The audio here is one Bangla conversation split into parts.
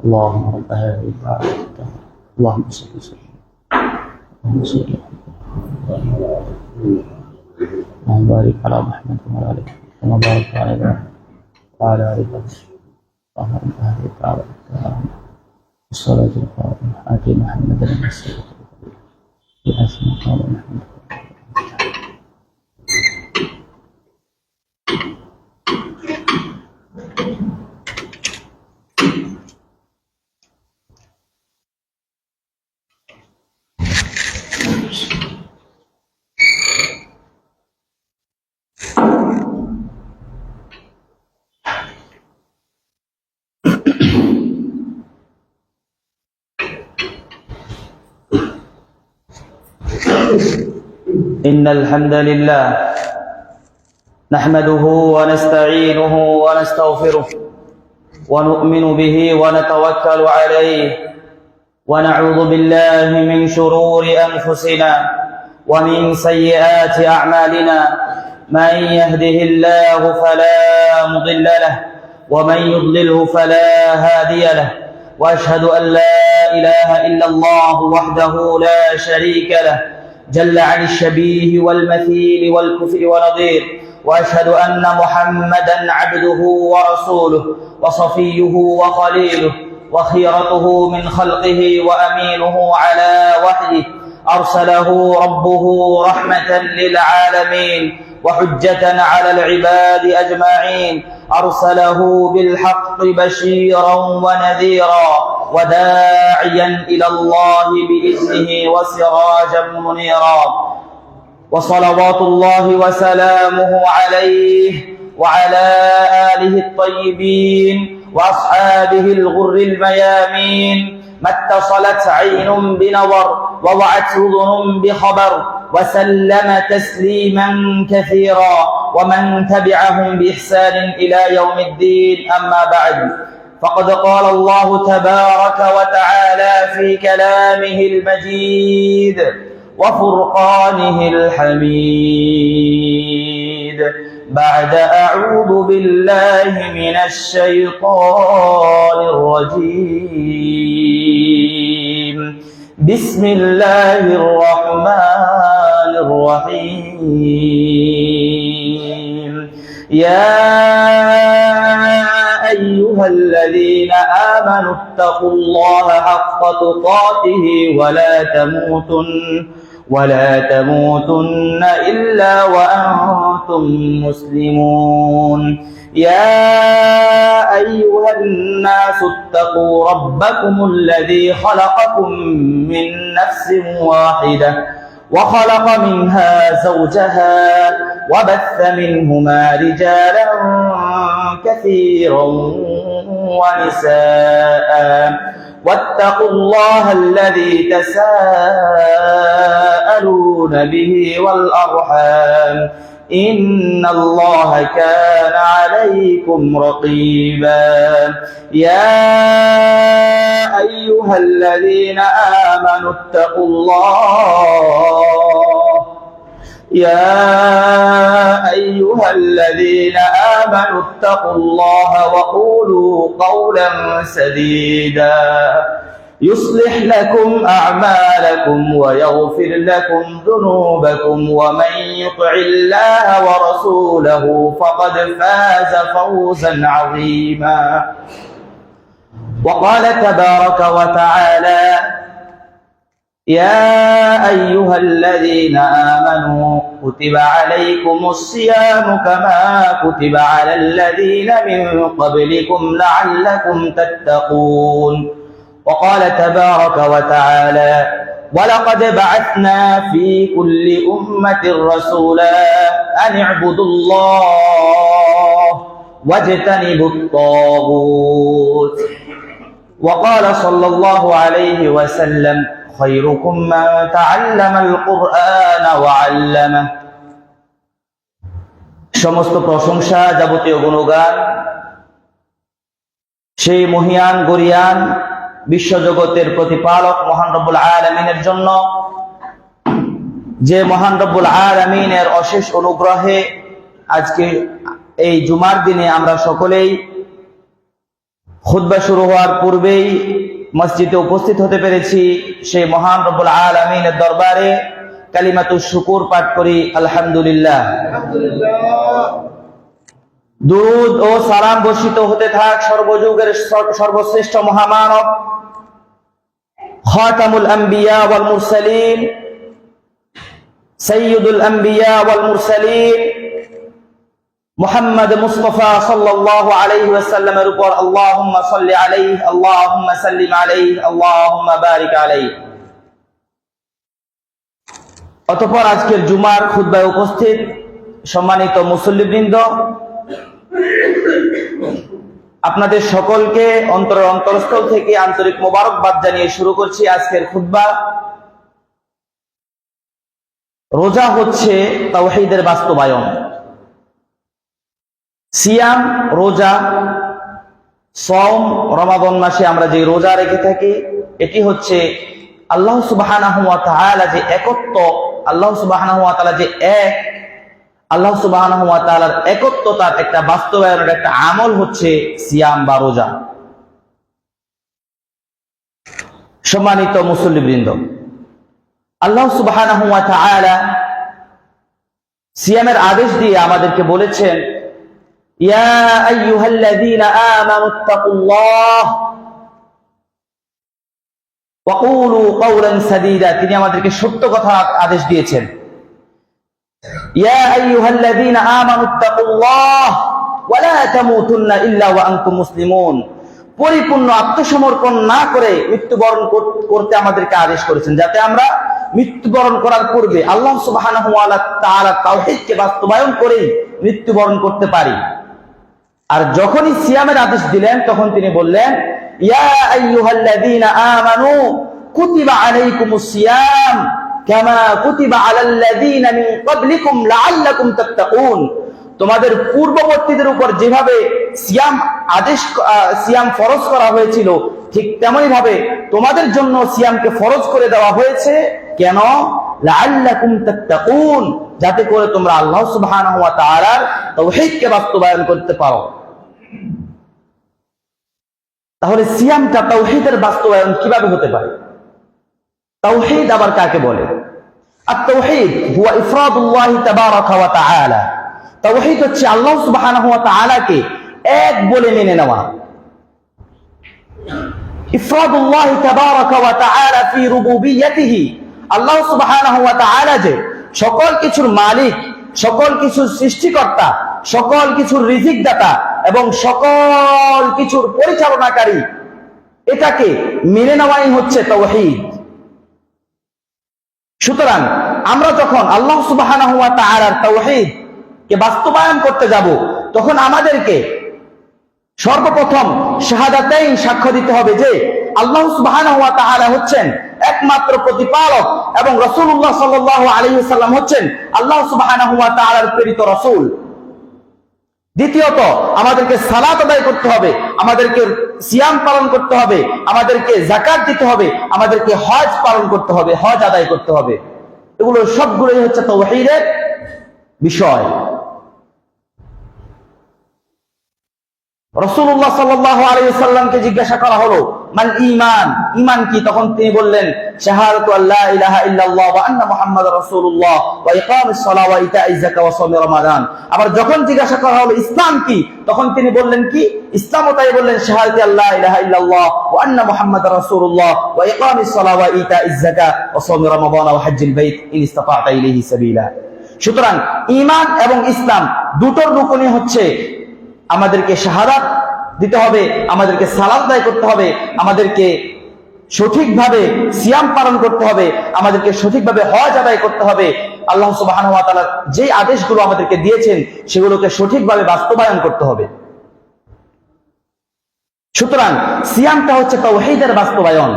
اللهم رب هذه الدعوة اللهم صل وسلم اللهم بارك على محمد وعلى آله كما باركت على إبراهيم وعلى آل إبراهيم اللهم رب هذه الدعوة والصلاة القائمة آت محمدا الوسيلة بحسن قال محمد. إن الحمد لله نحمده ونستعينه ونستغفره ونؤمن به ونتوكل عليه ونعوذ بالله من شرور أنفسنا ومن سيئات أعمالنا من يهده الله فلا مضل له ومن يضلله فلا هادي له وأشهد أن لا إله إلا الله وحده لا شريك له جل عن الشبيه والمثيل والكفء ونظير وأشهد أن محمدًا عبده ورسوله وصفيه وخليله وخيرته من خلقه وأمينه على وحيه أرسله ربه رحمة للعالمين وحجة على العباد أجمعين أرسله بالحق بشيرا ونذيرا وداعيا إلى الله بإذنه وسراجا منيرا وصلوات الله وسلامه عليه وعلى آله الطيبين وأصحابه الغر الميامين ما اتصلت عين بنظر ووعت أذن بخبر وسلم تسليما كثيرا ومن تبعهم بإحسان إلى يوم الدين أما بعد فقد قال الله تبارك وتعالى في كلامه المجيد وفرقانه الحميد بعد أعوذ بالله من الشيطان الرجيم بسم الله الرحمن الرحيم يا أيها الذين آمنوا اتقوا الله حق تقاته ولا تموتن إلا وأنتم مسلمون يا أيها الناس اتقوا ربكم الذي خلقكم من نفس واحدة وخلق منها زوجها وبث منهما رجالا كثيرا ونساء واتقوا الله الذي تساءلون به والأرحام إن الله كان عليكم رقيبا يا أيها الذين آمنوا اتقوا الله يا أيها الذين آمنوا اتقوا الله وقولوا قولا سديدا يصلح لكم أعمالكم ويغفر لكم ذنوبكم ومن يطع الله ورسوله فقد فاز فوزا عظيما وقال تبارك وتعالى يا أيها الذين آمنوا كتب عليكم الصيام كما كتب على الذين من قبلكم لعلكم تتقون وقال تبارك وتعالى ولقد بعثنا في كل أمة رسولا أن اعبدوا الله واجتنبوا الطاغوت وقال صلى الله عليه وسلم خيركم من تعلم القرآن وعلمه সমস্ত প্রশংসা যাবতীয় গুণগান সেই মহিয়ান গরিয়ান বিশ্বজগতের প্রতিপালক মহান রব্বুল আলামিনের জন্য, যে মহান রব্বুল আলামিনের অশেষ অনুগ্রহে আজকে এই জুমার দিনে আমরা সকলেই খুতবা শুরু হওয়ার পূর্বেই মসজিদে উপস্থিত হতে পেরেছি। সেই মহান রব্বুল আলামিনের দরবারে কালিমাতুশ শুকুর পাঠ করি আলহামদুলিল্লাহ। দুরূদ ও সালাম বর্ষিত হতে থাক সর্বযুগের সর্বশ্রেষ্ঠ মহামানব খাতামুল আম্বিয়া ওয়াল মুরসালিন সাইয়্যিদুল আম্বিয়া ওয়াল মুরসালিন মুহাম্মদ মুস্তাফা সাল্লাল্লাহু আলাইহি ওয়াসাল্লামের উপর আল্লাহুম্মা সাল্লি আলাইহি আল্লাহুম্মা সাল্লিম আলাইহি আল্লাহুম্মা বারিক আলাইহি। অতঃপর আজকের জুমার খুতবায় উপস্থিত সম্মানিত মুসল্লিবৃন্দ, আপনাদের সকলকে অন্তরস্থল থেকে আন্তরিক মোবারকবাদ জানিয়ে শুরু করছি আজকের খুতবা। রোজা হচ্ছে তাওহীদের বাস্তবায়ন। সিয়াম, রোজা, সওম, রমাদান মাসে আমরা যে রোজা রেখে থাকি, এটি হচ্ছে আল্লাহ সুবহানাহু ওয়া তাআলা যে একত্ব, আল্লাহ সুবহানাহু ওয়া তাআলা যে এক, আল্লাহ সুবহানাহু ওয়া তাআলার একত্বতার একটা বাস্তবায়নের একটা আমল হচ্ছে সিয়াম বা রোজা। সম্মানিত মুসল্লিবৃন্দ, আল্লাহ সুবহানাহু ওয়া তাআলা সিয়ামের আদেশ দিয়ে আমাদেরকে বলেছেন ইয়া আইয়ুহাল্লাযীনা আমানুত্তাকুল্লাহ ওয়া কুলু কাওলান সাদীদা। তিনি আমাদেরকে সত্য কথা আদেশ দিয়েছেন। ইয়া আইয়ুহাল্লাযীনা আমানুত্তাকুল্লাহ ওয়া লা তামুতুন্না ইল্লা ওয়া আনতুম মুসলিমুন। পরিপূর্ণ আত্মসমর্পণ না করে মৃত্যুবরণ করতে আমাদেরকে আদেশ করেছেন, যাতে আমরা মৃত্যুবরণ করার পূর্বে আল্লাহ সুবহানাহু ওয়া তাআলা তাওহীদকে বাস্তবায়ন করে মৃত্যুবরণ করতে পারি। আর যখনই সিয়ামের আদেশ দিলেন তখন তিনি বললেন ইয়া আইয়ুহাল্লাযীনা আমানু কুতিবা আলাইকুমুস সিয়াম কামা কুতিবা আলাল্লাযীনা মিন ক্বাবলিকুম লাআল্লাকুম তাত্তাকুন। তোমাদের পূর্ববর্তীদের উপর যেভাবে সিয়াম ফরজ করা হয়েছিল, ঠিক তেমনি ভাবে তোমাদের জন্য সিয়ামকে ফরজ করে দেওয়া হয়েছে। কেন? লাআল্লাকুম তাত্তাকুন, যাতে করে তোমরা আল্লাহ সুবহানাহু ওয়া তাআলার তাওহীদকে বাস্তবায়ন করতে পারো। তাহলে সিয়ামটা তাওহীদের বাস্তবায়ন কিভাবে হতে পারে? তাওহীদ আবার কাকে বলে? আত-তাওহীদ হুয়া ইফরাদুল্লাহ তাবারাকা ওয়া তাআলা। তাওহীদ হচ্ছে আল্লাহ সুবহানাহু ওয়া তাআলাকে এক বলে মেনে নেওয়া। ইফরাদুল্লাহ তাবারাকা ওয়া তাআলা ফি রুবুবিয়্যাতিহি, আল্লাহ সুবহানাহু ওয়া তাআলা যে সকল কিছুর মালিক, সকল কিছুর সৃষ্টিকর্তা, সকল কিছুর রিজিক দাতা এবং সকল কিছুর পরিচালনাকারী, এটাকে মেনে নেওয়াই হচ্ছে তাওহীদ। সুতরাং আমরা যখন আল্লাহ সুবহানাহু ওয়া তাআলার তাওহীদ কে বাস্তবায়ন করতে যাব, তখন আমাদেরকে সর্বপ্রথম শাহাদাতাইন সাক্ষ্য দিতে হবে যে আল্লাহ সুবহানাহু ওয়া তাআলা হচ্ছেন একমাত্র প্রতিপালক এবং রাসূলুল্লাহ সাল্লাল্লাহু আলাইহি ওয়াসাল্লাম হচ্ছেন আল্লাহ সুবহানাহু ওয়া তাআলার প্রেরিত রাসূল। দ্বিতীয়ত আমাদেরকে সালাত আদায় করতে হবে, আমাদেরকে সিয়াম পালন করতে হবে, আমাদেরকে যাকাত দিতে হবে, আমাদেরকে হজ পালন করতে হবে, হজ আদায় করতে হবে। এগুলো সবগুলোই হচ্ছে তাওহীদের বিষয়। রাসূলুল্লাহ সাল্লাল্লাহু আলাইহি ওয়াসাল্লামকে জিজ্ঞাসা করা হলো, মান ঈমান, ঈমান কি? তখন তিনি বললেন, শাহাদাতু আল্লা ইলাহা ইল্লাল্লাহ ওয়া আন্না মুহাম্মাদার রাসূলুল্লাহ ওয়া ইকামিস সালাহ ওয়া ইতাইজ যাকাত ওয়া সাওম রমাদান। আবার যখন জিজ্ঞাসা করা হলো ইসলাম কি, তখন তিনি বললেন কি? ইসলামও তাই বললেন, শাহাদাতু আল্লা ইলাহা ইল্লাল্লাহ ওয়া আন্না মুহাম্মাদার রাসূলুল্লাহ ওয়া ইকামিস সালাহ ওয়া ইতাইজ যাকাত ওয়া সাওম রমাদান ওয়া হজ্জিল বাইত ইন ইসতাতা'তা ইলাইহি সাবিলা। সুতরাং ঈমান এবং ইসলাম দুটোর রুকনই হচ্ছে আমাদেরকে শাহাদাত দিতে হবে, আমাদেরকে সালাত আদায় করতে হবে, আমাদেরকে সঠিকভাবে সিয়াম পালন করতে হবে, আমাদেরকে সঠিকভাবে হজ আদায় করতে হবে। আল্লাহ সুবহানাহু ওয়া তাআলা যে আদেশগুলো আমাদেরকে দিয়েছেন সেগুলোকে সঠিকভাবে বাস্তবায়ন করতে হবে। সুতরাং সিয়ামটা হচ্ছে তাওহীদের বাস্তবায়ন।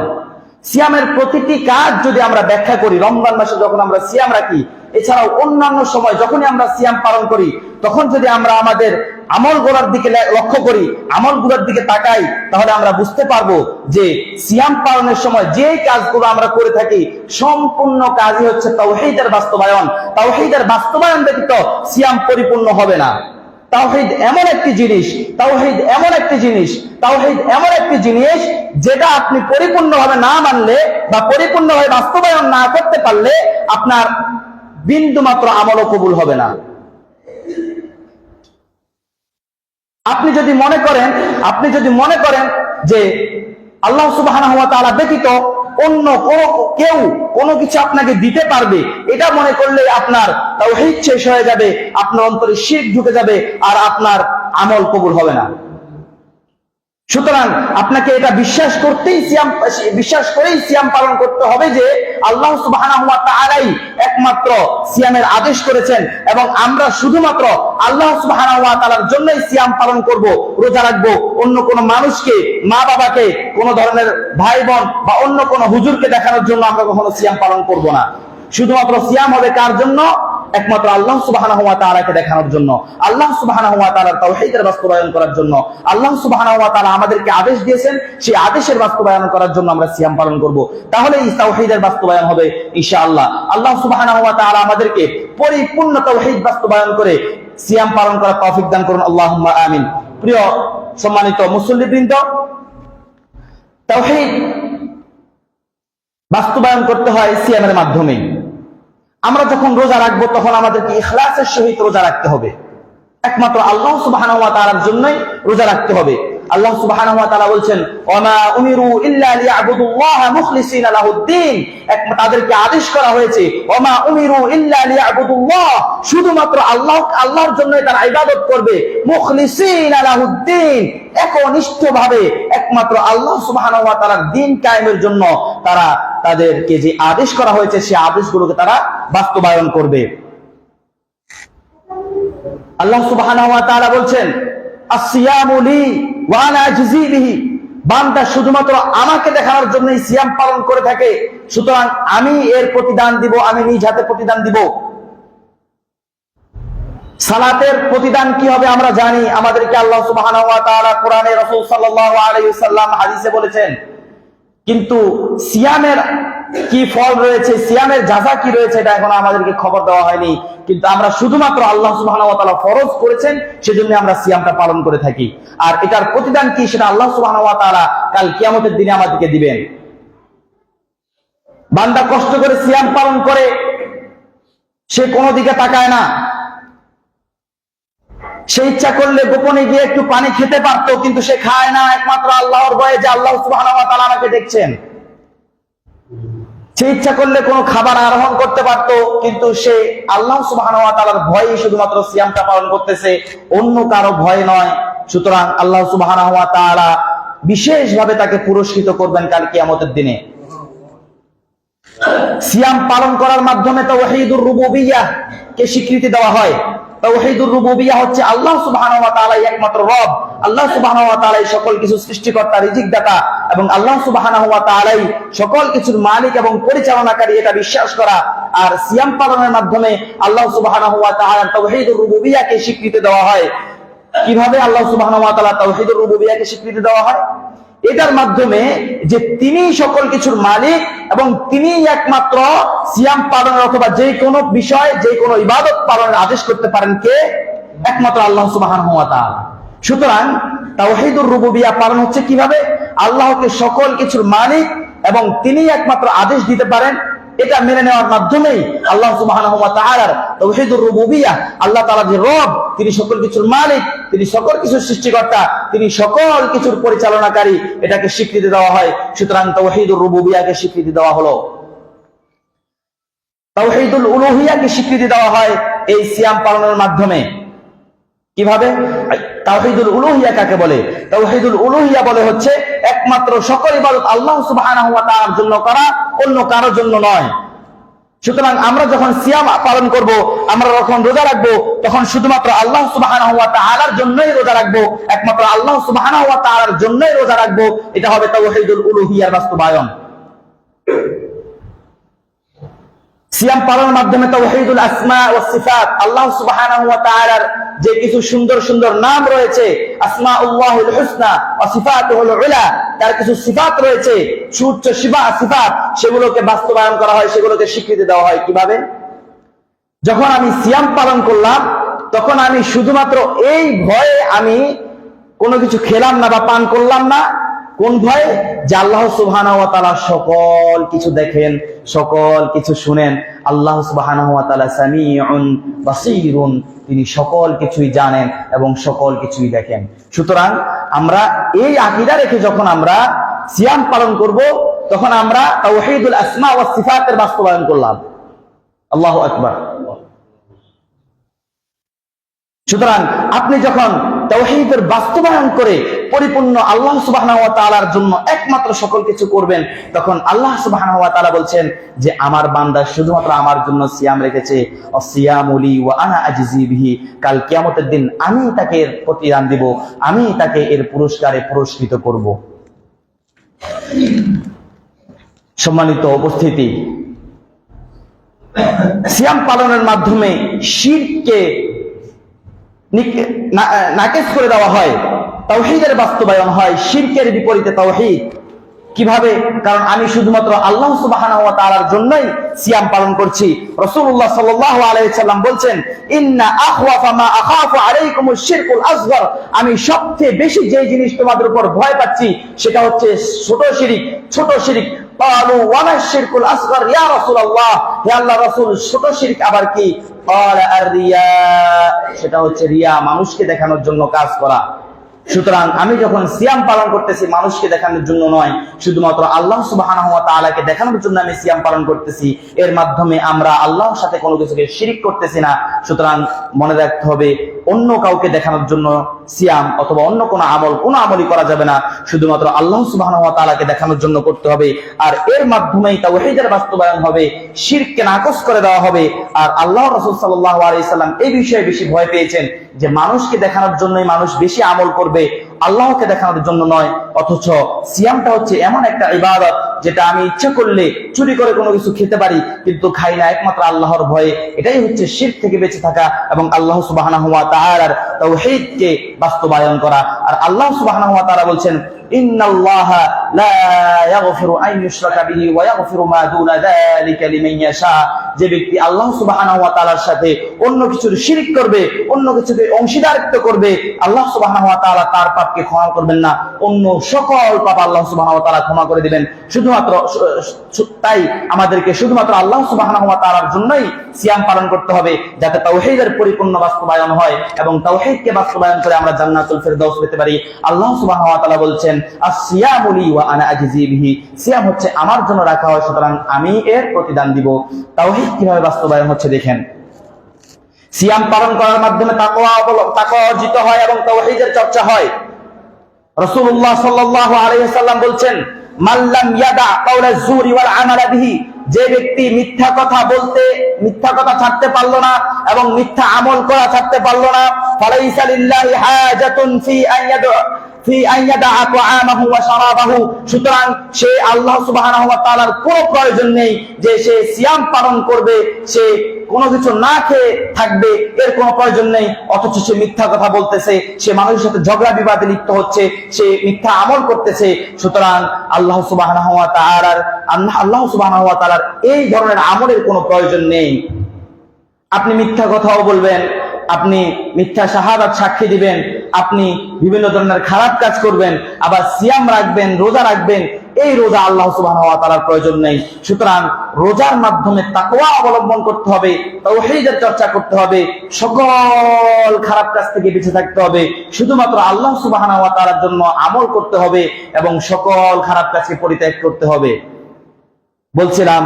সিয়ামের প্রতিটি কাজ যদি আমরা ব্যাখ্যা করি, রমজান মাসে যখন আমরা সিয়াম রাখি, এছাড়াও অন্যান্য সময় যখনই আমরা সিয়াম পালন করি, তখন যদি আমরা আমাদের আমলগুলোর দিকে লক্ষ্য করি, আমলগুলোর দিকে তাকাই, তাহলে আমরা বুঝতে পারবো যে সিয়াম পালনের সময় যে কাজগুলো আমরা করে থাকি সম্পূর্ণ কাজই হচ্ছে তাওহীদের বাস্তবায়ন। তাওহীদের বাস্তবায়ন ব্যতীত সিয়াম পরিপূর্ণ হবে না। তাওহীদ এমন একটি জিনিস, তাওহীদ এমন একটি জিনিস, তাওহীদ এমন একটি জিনিস যেটা আপনি পরিপূর্ণভাবে না মানলে বা পরিপূর্ণভাবে বাস্তবায়ন না করতে পারলে আপনার বিন্দু মাত্র আমলও কবুল হবে না। আপনি যদি মনে করেন যে আল্লাহ সুবহানাহু ওয়া তাআলা ব্যতীত অন্য কেউ কোনো কিছু আপনাকে দিতে পারবে, এটা মনে করলে আপনার তাওহীদ শেষ হয়ে যাবে, আপনার অন্তরে শিরক ঢুকে যাবে, আর আপনার আমল কবুল হবে না। সুতরাং আপনাকে এটা বিশ্বাস করেই সিয়াম পালন করতে হবে যে আল্লাহ সুবহানাহু ওয়া তাআলাই একমাত্র সিয়ামের আদেশ করেছেন এবং আমরা শুধুমাত্র আল্লাহ সুবহানাহু ওয়া তাআলার জন্যই সিয়াম পালন করব, রোজা রাখবো। অন্য কোনো মানুষকে, মা বাবাকে, কোনো ধরনের ভাই বোন বা অন্য কোনো হুজুরকে দেখানোর জন্য আমরা কখনো সিয়াম পালন করব না। শুধুমাত্র সিয়াম হবে কার জন্য? একমাত্র আল্লাহ সুবহানাহু ওয়া তাআলাকে দেখানোর জন্য, আল্লাহ সুবহানাহু ওয়া তাআলার তাওহীদের বাস্তবায়ন করার জন্য। আল্লাহ সুবহানাহু ওয়া তাআলা আমাদেরকে আদেশ দিয়েছেন, সেই আদেশের বাস্তবায়ন করার জন্য আমরা সিয়াম পালন করব। তাহলে এই তাওহীদের বাস্তবায়ন হবে ইনশাআল্লাহ। আল্লাহ সুবহানাহু ওয়া তাআলা আমাদেরকে পরিপূর্ণ তাওহীদ বাস্তবায়ন করে সিয়াম পালন করার তৌফিক দান করুন, আল্লাহুম্মা আমিন। প্রিয় সম্মানিত মুসল্লিবৃন্দ, তাওহীদ বাস্তবায়ন করতে হয় সিয়ামের মাধ্যমে। আমরা যখন রোজা রাখবো তখন আমাদেরকে ইখলাসের সহিত রোজা রাখতে হবে, একমাত্র আল্লাহ সুবহানাহু ওয়া তাআলার জন্যই রোজা রাখতে হবে। আল্লাহ সুবহানাহু ওয়া তাআলা বলছেন, ওয়ামা উমিরু ইল্লা লিয়াবুদুল্লাহ মুখলিসিনা লাহুদ্দিন। তাদেরকে আদেশ করা হয়েছে, ওয়ামা উমিরু ইল্লা লিয়াবুদুল্লাহ, শুধুমাত্র আল্লাহর জন্যই তারা ইবাদত করবে, মুখলিসিনা লাহুদ্দিন, একনিষ্ঠভাবে একমাত্র আল্লাহ সুবহানাহু ওয়া তাআলার দ্বীন কায়েমের জন্য তারা তাদেরকে যে আদেশ করা হয়েছে সেই আদেশগুলোকে তারা বাস্তবায়ন করবে। আল্লাহ সুবহানাহু ওয়া তাআলা বলছেন, আসিয়ামু লি ওয়া আনা আজজি বিহি, বান্দা শুধুমাত্র আমাকে দেখানোর জন্যই সিয়াম পালন করে থাকে, সুতরাং আমি এর প্রতিদান দিব, আমি নিজ হাতে প্রতিদান দিব। সালাতের প্রতিদান কি হবে আমরা জানি, আমাদেরকে আল্লাহ সুবহানাহু ওয়া তাআলা কোরআনে, রাসূল সাল্লাল্লাহু আলাইহি ওয়াসাল্লাম হাদিসে বলেছেন। কিন্তু সিয়ামের কি ফল রয়েছে, সিয়ামের জাযা কি রয়েছে, এটা এখন আমাদেরকে খবর দেওয়া হয়নি। কিন্তু আমরা শুধুমাত্র আল্লাহ সুবহানাহু ওয়া তাআলা ফরজ করেছেন, সেজন্য আমরা সিয়ামটা পালন করে থাকি। আর এটার প্রতিদান কি সেটা আল্লাহ সুবহানাহু ওয়া তাআলা কাল কিয়ামতের দিনে আমাদেরকে দিবেন। বান্দা কষ্ট করে সিয়াম পালন করে, সে কোনো দিকে তাকায় না। সে ইচ্ছা করলে গোপনে গিয়ে একটু পানি খেতে পারতো, কিন্তু সে খায় না একমাত্র আল্লাহর ভয়ে যে আল্লাহ সুবহানাহু ওয়া তাআলা আমাকে দেখছেন। সে ইচ্ছা করলে কোনো খাবার আরোহণ করতে পারতো, কিন্তু সে আল্লাহ সুবহানাহু ওয়া তাআলার ভয়ে শুধুমাত্র সিয়ামটা পালন করতেছে, অন্য কারো ভয় নয়। সুতরাং আল্লাহ সুবহানাহু ওয়া তাআলা বিশেষভাবে তাকে পুরস্কৃত করবেন কাল কিয়ামতের দিনে। সিয়াম পালন করার মাধ্যমে তাওহীদুর রুবুবিয়্যাহ কে স্বীকৃতি দেওয়া হয়। তাওহীদুর রুবুবিয়্যাহ হচ্ছে আল্লাহ সুবহানাহু ওয়া তাআলাই একমাত্র রব, আল্লাহ সুবহানাহু ওয়া তাআলাই সকল কিছু সৃষ্টিকর্তা, রিজিকদাতা, এবং আল্লাহ সুবহানাহু ওয়া তাআলাই সকল কিছুর মালিক এবং পরিচালনাকারী, এটা বিশ্বাস করা। আর সিয়াম পালনের মাধ্যমে আল্লাহ সুবহানাহু ওয়া তাআলার তাওহীদুর রুবুবিয়্যাহকে স্বীকৃতি দেওয়া হয়। কিভাবে আল্লাহ সুবহানাহু ওয়া তাআলা তাওহীদুর রুবুবিয়্যাহকে স্বীকৃতি দেওয়া হয়? এটার মাধ্যমে যে তিনি সকল কিছুর মালিক এবং তিনি একমাত্র সিয়াম পালনের অথবা যে কোনো বিষয়, যে কোনো ইবাদত পালনের আদেশ করতে পারেন কে? একমাত্র আল্লাহ সুবহানাহু ওয়া তাআলা। সুতরাং তাওহীদুর রুবুবিয়্যাহ পালন হচ্ছে কিভাবে? আল্লাহকে সকল কিছুর মালিক এবং তিনি একমাত্র আদেশ দিতে পারেন, এটা মেনে নেওয়ার মাধ্যমেই আল্লাহ সুবহানাহু ওয়া তাআলার তাওহীদুর রুবুবিয়্যাহ, আল্লাহ তাআলা যে রব, তিনি সকল কিছুর মালিক, তিনি সকল কিছুর সৃষ্টিকর্তা, তিনি সকল কিছুর পরিচালনাকারী, এটাকে স্বীকৃতি দেওয়া হয়। সুতরাং তাওহীদুর রুবুবিয়্যাহকে স্বীকৃতি দেওয়া হলো। তাওহীদুল উলুহিয়্যাহকে স্বীকৃতি দেওয়া হয় এই সিয়াম পালনের মাধ্যমে। কিভাবে? তাওহীদুল উলুহিয়্যাহ কাকে বলে? তাওহীদুল উলুহিয়্যাহ বলে হচ্ছে একমাত্র সকল ইবাদত আল্লাহ সুবহানাহু ওয়া তাআলার জন্য করা, অন্য কারোর জন্য নয়। সুতরাং আমরা যখন সিয়াম পালন করব, আমরা যখন রোজা রাখবো, তখন শুধুমাত্র আল্লাহ সুবহানাহু ওয়া তাআলার জন্যই রোজা রাখবো, একমাত্র আল্লাহ সুবহানাহু ওয়া তাআলার জন্যই রোজা রাখবো। এটা হবে তাওহীদুল উলুহিয়্যাহর বাস্তবায়ন। সিয়াম পালনের মাধ্যমে তাওহীদুল আসমা ওয়াস সিফাত, আল্লাহ সুবহানাহু ওয়া তাআলার যে কিছু সুন্দর সুন্দর নাম রয়েছে, আসমাউল্লাহুল হুসনা ওয়া সিফাতুহুল উলা, তার কিছু সিফাত রয়েছে, সুউচ্চ সিফাত, সেগুলোকে বাস্তবায়ন করা হয়, সেগুলোকে স্বীকৃতি দেওয়া হয়। কিভাবে? যখন আমি সিয়াম পালন করলাম, তখন আমি শুধুমাত্র এই ভয়ে আমি কোনো কিছু খেলাম না বা পান করলাম না। কোন ভয়ে? যে আল্লাহ সুবহানাহু ওয়া তাআলা সকল কিছু দেখেন, সকল কিছু শুনেন। আল্লাহ সুবহানাহু ওয়া তাআলা সামিউন বাসীরুন, তিনি সকল কিছুই জানেন এবং সকল কিছুই দেখেন। সুতরাং আমরা এই আকীদা রেখে যখন আমরা সিয়াম পালন করব, তখন আমরা তাওহীদুল আসমা ওয়াস সিফাতের বাস্তবায়ন করলাম। আল্লাহু আকবার। সুতরাং আপনি যখন তাওহীদের বাস্তবায়ন করে পরিপূর্ণ আল্লাহ সুবহানাহু ওয়া তাআলার জন্য একমাত্র সকল কিছু করবেন, তখন আল্লাহ সুবহানাহু ওয়া তাআলা বলছেন যে আমার বান্দা শুধুমাত্র আমার জন্য সিয়াম রেখেছে, আসিয়ামু লি ওয়া আনা আজজি বিহি, কাল কিয়ামতের দিন আমি তাকে এর প্রতিদান দিব, আমি তাকে এর পুরস্কারে পুরস্কৃত করব। সম্মানিত উপস্থিতি, সিয়াম পালনের মাধ্যমে শিরককে নাকেস করে দেওয়া হয়, তাওহীদের বাস্তবায়ন হয়, শিরকের বিপরীতে তাওহীদ। কিভাবে? কারণ আমি শুধুমাত্র আল্লাহ সুবহানাহু ওয়া তাআলার জন্যই সিয়াম পালন করছি। রাসূলুল্লাহ সাল্লাল্লাহু আলাইহি ওয়াসাল্লাম বলছেন, ইন্না আখওয়াফা মা আখাফু আলাইকুমুশ শিরকুল আসগর, আমি সবচেয়ে বেশি যে জিনিস তোমাদের উপর ভয় পাচ্ছি সেটা হচ্ছে ছোট শিরক। ছোট শিরক। ক্বালু ওয়া মা শিরকুল আসগর ইয়া রাসূলুল্লাহ, হে আল্লাহর রাসূল, ছোট শিরক আবার কি? ক্বালা আর-রিয়া, সেটা হচ্ছে রিয়া, মানুষকে দেখানোর জন্য কাজ করা। সুতরাং আমি যখন সিয়াম পালন করতেছি মানুষকে দেখানোর জন্য নয়, শুধুমাত্র আল্লাহ সুবহানাহু ওয়া তাআলাকে দেখানোর জন্য আমি সিয়াম পালন করতেছি। এর মাধ্যমে আমরা আল্লাহর সাথে কোনো কিছুকে শিরিক করতেছি না। সুতরাং মনে রাখতে হবে, অন্য কাউকে দেখানোর জন্য সিয়াম অথবা অন্য কোনো আমলই করা যাবে না, শুধুমাত্র আল্লাহ সুবহানাহু ওয়া তাআলাকে দেখানোর জন্য করতে হবে। আর এর মাধ্যমেই তাওহীদের বাস্তবায়ন হবে, শিরককে নাকচ করে দেওয়া হবে। আর আল্লাহর রাসূল সাল্লাল্লাহু আলাইহি সাল্লাম এই বিষয়ে বেশি ভয় পেয়েছেন যে মানুষকে দেখানোর জন্যই মানুষ বেশি আমল করবে, আল্লাহকে দেখানোর জন্য নয়। অথচ সিয়ামটা হচ্ছে এমন একটা ইবাদত যেটা আমি ইচ্ছা করলে চুরি করে কোনো কিছু খেতে পারি, কিন্তু খাই না একমাত্র আল্লাহর ভয়ে। এটাই হচ্ছে শিরক থেকে বেঁচে থাকা এবং আল্লাহ সুবহানাহু ওয়া তাআলার তাওহীদকে বাস্তবায়ন করা। আর আল্লাহ সুবহানাহু ওয়া তাআলা বলছেন, ইন্নাল্লাহা লা ইয়াগফিরু আন ইউশরাকা বিহি ওয়া ইয়াগফিরু মা দুনা যালিকা লিমান ইয়াশা। যে ব্যক্তি আল্লাহ সুবহানাহু ওয়া তাআলার সাথে অন্য কিছুর শিরক করবে, অন্য কিছুকে অংশীদারিত্ব করবে, আল্লাহ সুবহানাহু ওয়া তাআলা তার পাপকে ক্ষমা করবেন না, অন্য সকল পাপ আল্লাহ সুবহানাহু ওয়া তাআলা ক্ষমা করে দিবেন। শুধুমাত্র তাই আমাদেরকে শুধুমাত্র আল্লাহ সুবহানাহু ওয়া তাআলার জন্যই সিয়াম পালন করতে হবে, যাতে তাওহীদের পরিপূর্ণ বাস্তবায়ন হয় এবং তাওহীদকে বাস্তবায়ন করে আমরা জান্নাতুল ফেরদাউস পেতে পারি। আল্লাহ সুবহানাহু ওয়া তাআলা বলছেন, আস-সিয়ামু লি ওয়া আনা আজজি বিহি। সিয়াম হচ্ছে আমার জন্য রাখা হয়, সুতরাং আমি এর প্রতিদান দিব। তাওহীদ কিভাবে বাস্তবায়ন হচ্ছে দেখেন। সিয়াম পালন করার মাধ্যমে তাকওয়া অর্জিত হয় এবং তাওহীদের চর্চা হয়। রাসূলুল্লাহ সাল্লাল্লাহু আলাইহি ওয়াসাল্লাম বলছেন, মান লাম ইয়াদা কাওলা যুরি ওয়াল আমালা বিহি। যে ব্যক্তি মিথ্যা কথা ছাড়তে পারলো না এবং মিথ্যা আমল করা ছাড়তে পারলো না, ফালাইসা লিল্লাহি হাজাতুন ফি আন ইয়াদা তাআমাহু ওয়া শারাবাহু। সুতরাং সে আল্লাহ সুবহানাহু ওয়া তাআলার কোনো প্রয়োজন নেই যে সে সিয়াম পালন করবে, সে কোনো কিছু না খেয়ে থাকবে, এর কোনো প্রয়োজন নেই। অথচ সে মিথ্যা কথা বলতেছে, সে মানুষের সাথে ঝগড়া বিবাদে লিপ্ত হচ্ছে, সে মিথ্যা আমল করতেছে। সুতরাং আল্লাহ সুবহানাহু ওয়া তাআলার এই ধরনের আমলের কোনো প্রয়োজন নেই। আপনি মিথ্যা কথাও বলবেন, আপনি মিথ্যা শাহাদাত সাক্ষী দিবেন, আপনি বিভিন্ন ধরনের খারাপ কাজ করবেন, আবার সিয়াম রাখবেন, রোজা রাখবেন, এই রোজা আল্লাহ সুবহানাহু ওয়া তাআলার প্রয়োজন নেই। সুতরাং রোজার মাধ্যমে তাকওয়া অবলম্বন করতে হবে, তাওহীদের চর্চা করতে হবে, সকল খারাপ কাজ থেকে বেঁচে থাকতে হবে, শুধুমাত্র আল্লাহ সুবহানাহু ওয়া তাআলার জন্য আমল করতে হবে এবং সকল খারাপ কাজকে পরিত্যাগ করতে হবে। বলছিলাম,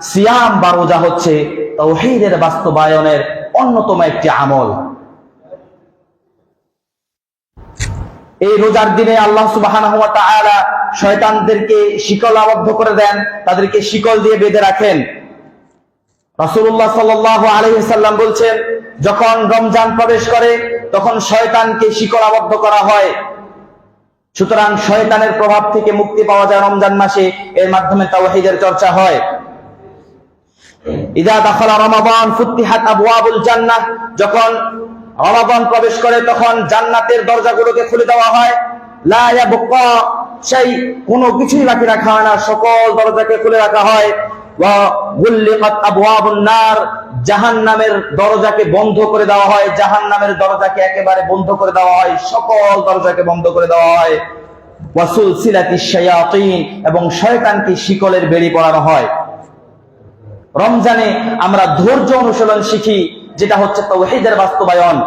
সিয়াম বা রোজা হচ্ছে তাওহীদের বাস্তবায়নের অন্যতম একটি আমল। এই রোজার দিনে আল্লাহ সুবহানাহু ওয়া তাআলা শয়তানদেরকে শিকল আবদ্ধ করে দেন, তাদেরকে শিকল দিয়ে বেঁধে রাখেন। রাসূলুল্লাহ সাল্লাল্লাহু আলাইহি ওয়াসাল্লাম বলছেন, যখন রমজান প্রবেশ করে তখন শয়তানকে শিকল আবদ্ধ করা হয়। সুতরাং শয়তানের প্রভাব থেকে মুক্তি পাওয়া যায় রমজান মাসে, এর মাধ্যমে তাওহীদের চর্চা হয়। ইযা দাখালা রমাদান ফুতিহাত আবওয়াবুল জান্নাহ। যখন রমাদান প্রবেশ করে তখন জান্নাতের দরজাগুলোকে খুলে দেওয়া হয়। লা ইয়াবকা শাই, কোনো কিছুই বাকি রাখা হয় না, সকল দরজাকে খুলে রাখা হয়। ওয়া গুল্লিকাত আবওয়াবুন নার, জাহান্নামের দরজাকে বন্ধ করে দেওয়া হয়, জাহান্নামের দরজাকে একেবারে বন্ধ করে দেওয়া হয়, সকল দরজাকে বন্ধ করে দেওয়া হয়। ওয়া সুলসিলাতিশ শায়াতিন, এবং শয়তানকে শিকলের বেড়ি পরানো হয়। রমজানে আমরা ধৈর্য অনুশীলন শিখি, যেটা হচ্ছে তাওহীদের বাস্তবায়ন।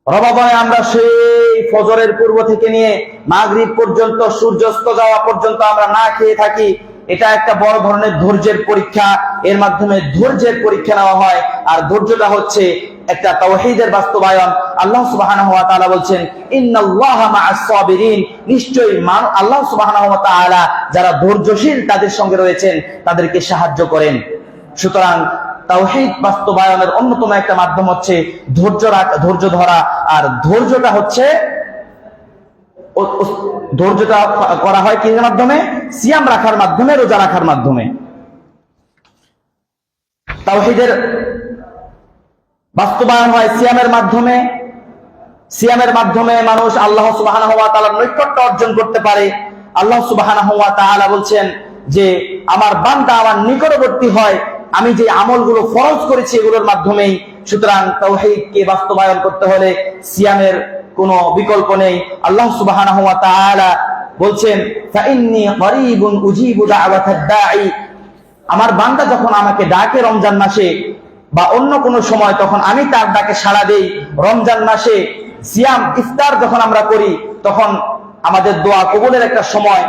রমাদানে আমরা সেই ফজরের পূর্ব থেকে নিয়ে মাগরিব পর্যন্ত, সূর্যাস্ত যাওয়া পর্যন্ত আমরা না খেয়ে থাকি। এটা একটা বড় ধরনের ধৈর্যের পরীক্ষা, এর মাধ্যমে ধৈর্যের পরীক্ষা নেওয়া হয়। আর ধৈর্যটা হচ্ছে একটা তাওহীদের বাস্তবায়ন। আল্লাহ সুবহানাহু ওয়া তাআলা বলছেন, ইন্নাল্লাহা মা'আস সাবিরিন। নিশ্চয়ই আল্লাহ সুবহানাহু ওয়া তাআলা যারা ধৈর্যশীল তাদের সঙ্গে রয়েছেন, তাদেরকে সাহায্য করেন। সুতরাং তাওহীদ বাস্তবায়নের অন্যতম একটা মাধ্যম হচ্ছে ধৈর্য ধরা। আর ধৈর্যটা করা হয় কিসের মাধ্যমে? সিয়াম রাখার মাধ্যমে, রোজা রাখার মাধ্যমে। তাওহীদের বাস্তবায়ন হয় সিয়ামের মাধ্যমে। সিয়ামের মাধ্যমে মানুষ আল্লাহ সুবহানাহু ওয়া তাআলার নৈকট্য অর্জন করতে পারে। আল্লাহ সুবহানাহু ওয়া তাআলা বলছেন যে আমার বান্দা আমার নিকটবর্তী হয় আমি যে আমলগুলো ফরজ করেছি এগুলোর মাধ্যমেই। সুতরাং তাওহীদকে বাস্তবায়ন করতে হলে সিয়ামের কোনো বিকল্প নেই। আল্লাহ সুবহানাহু ওয়া তাআলা বলছেন, ফাইন্নী করিবুন উজিবু দাওয়াতাদ দাঈ। আমার বান্দা যখন আমাকে ডাকে রমজান মাসে বা অন্য কোনো সময়, তখন আমি তার ডাকে সাড়া দেই। রমজান মাসে সিয়াম ইফতার যখন আমরা করি তখন আমাদের দোয়া কবুলের একটা সময়।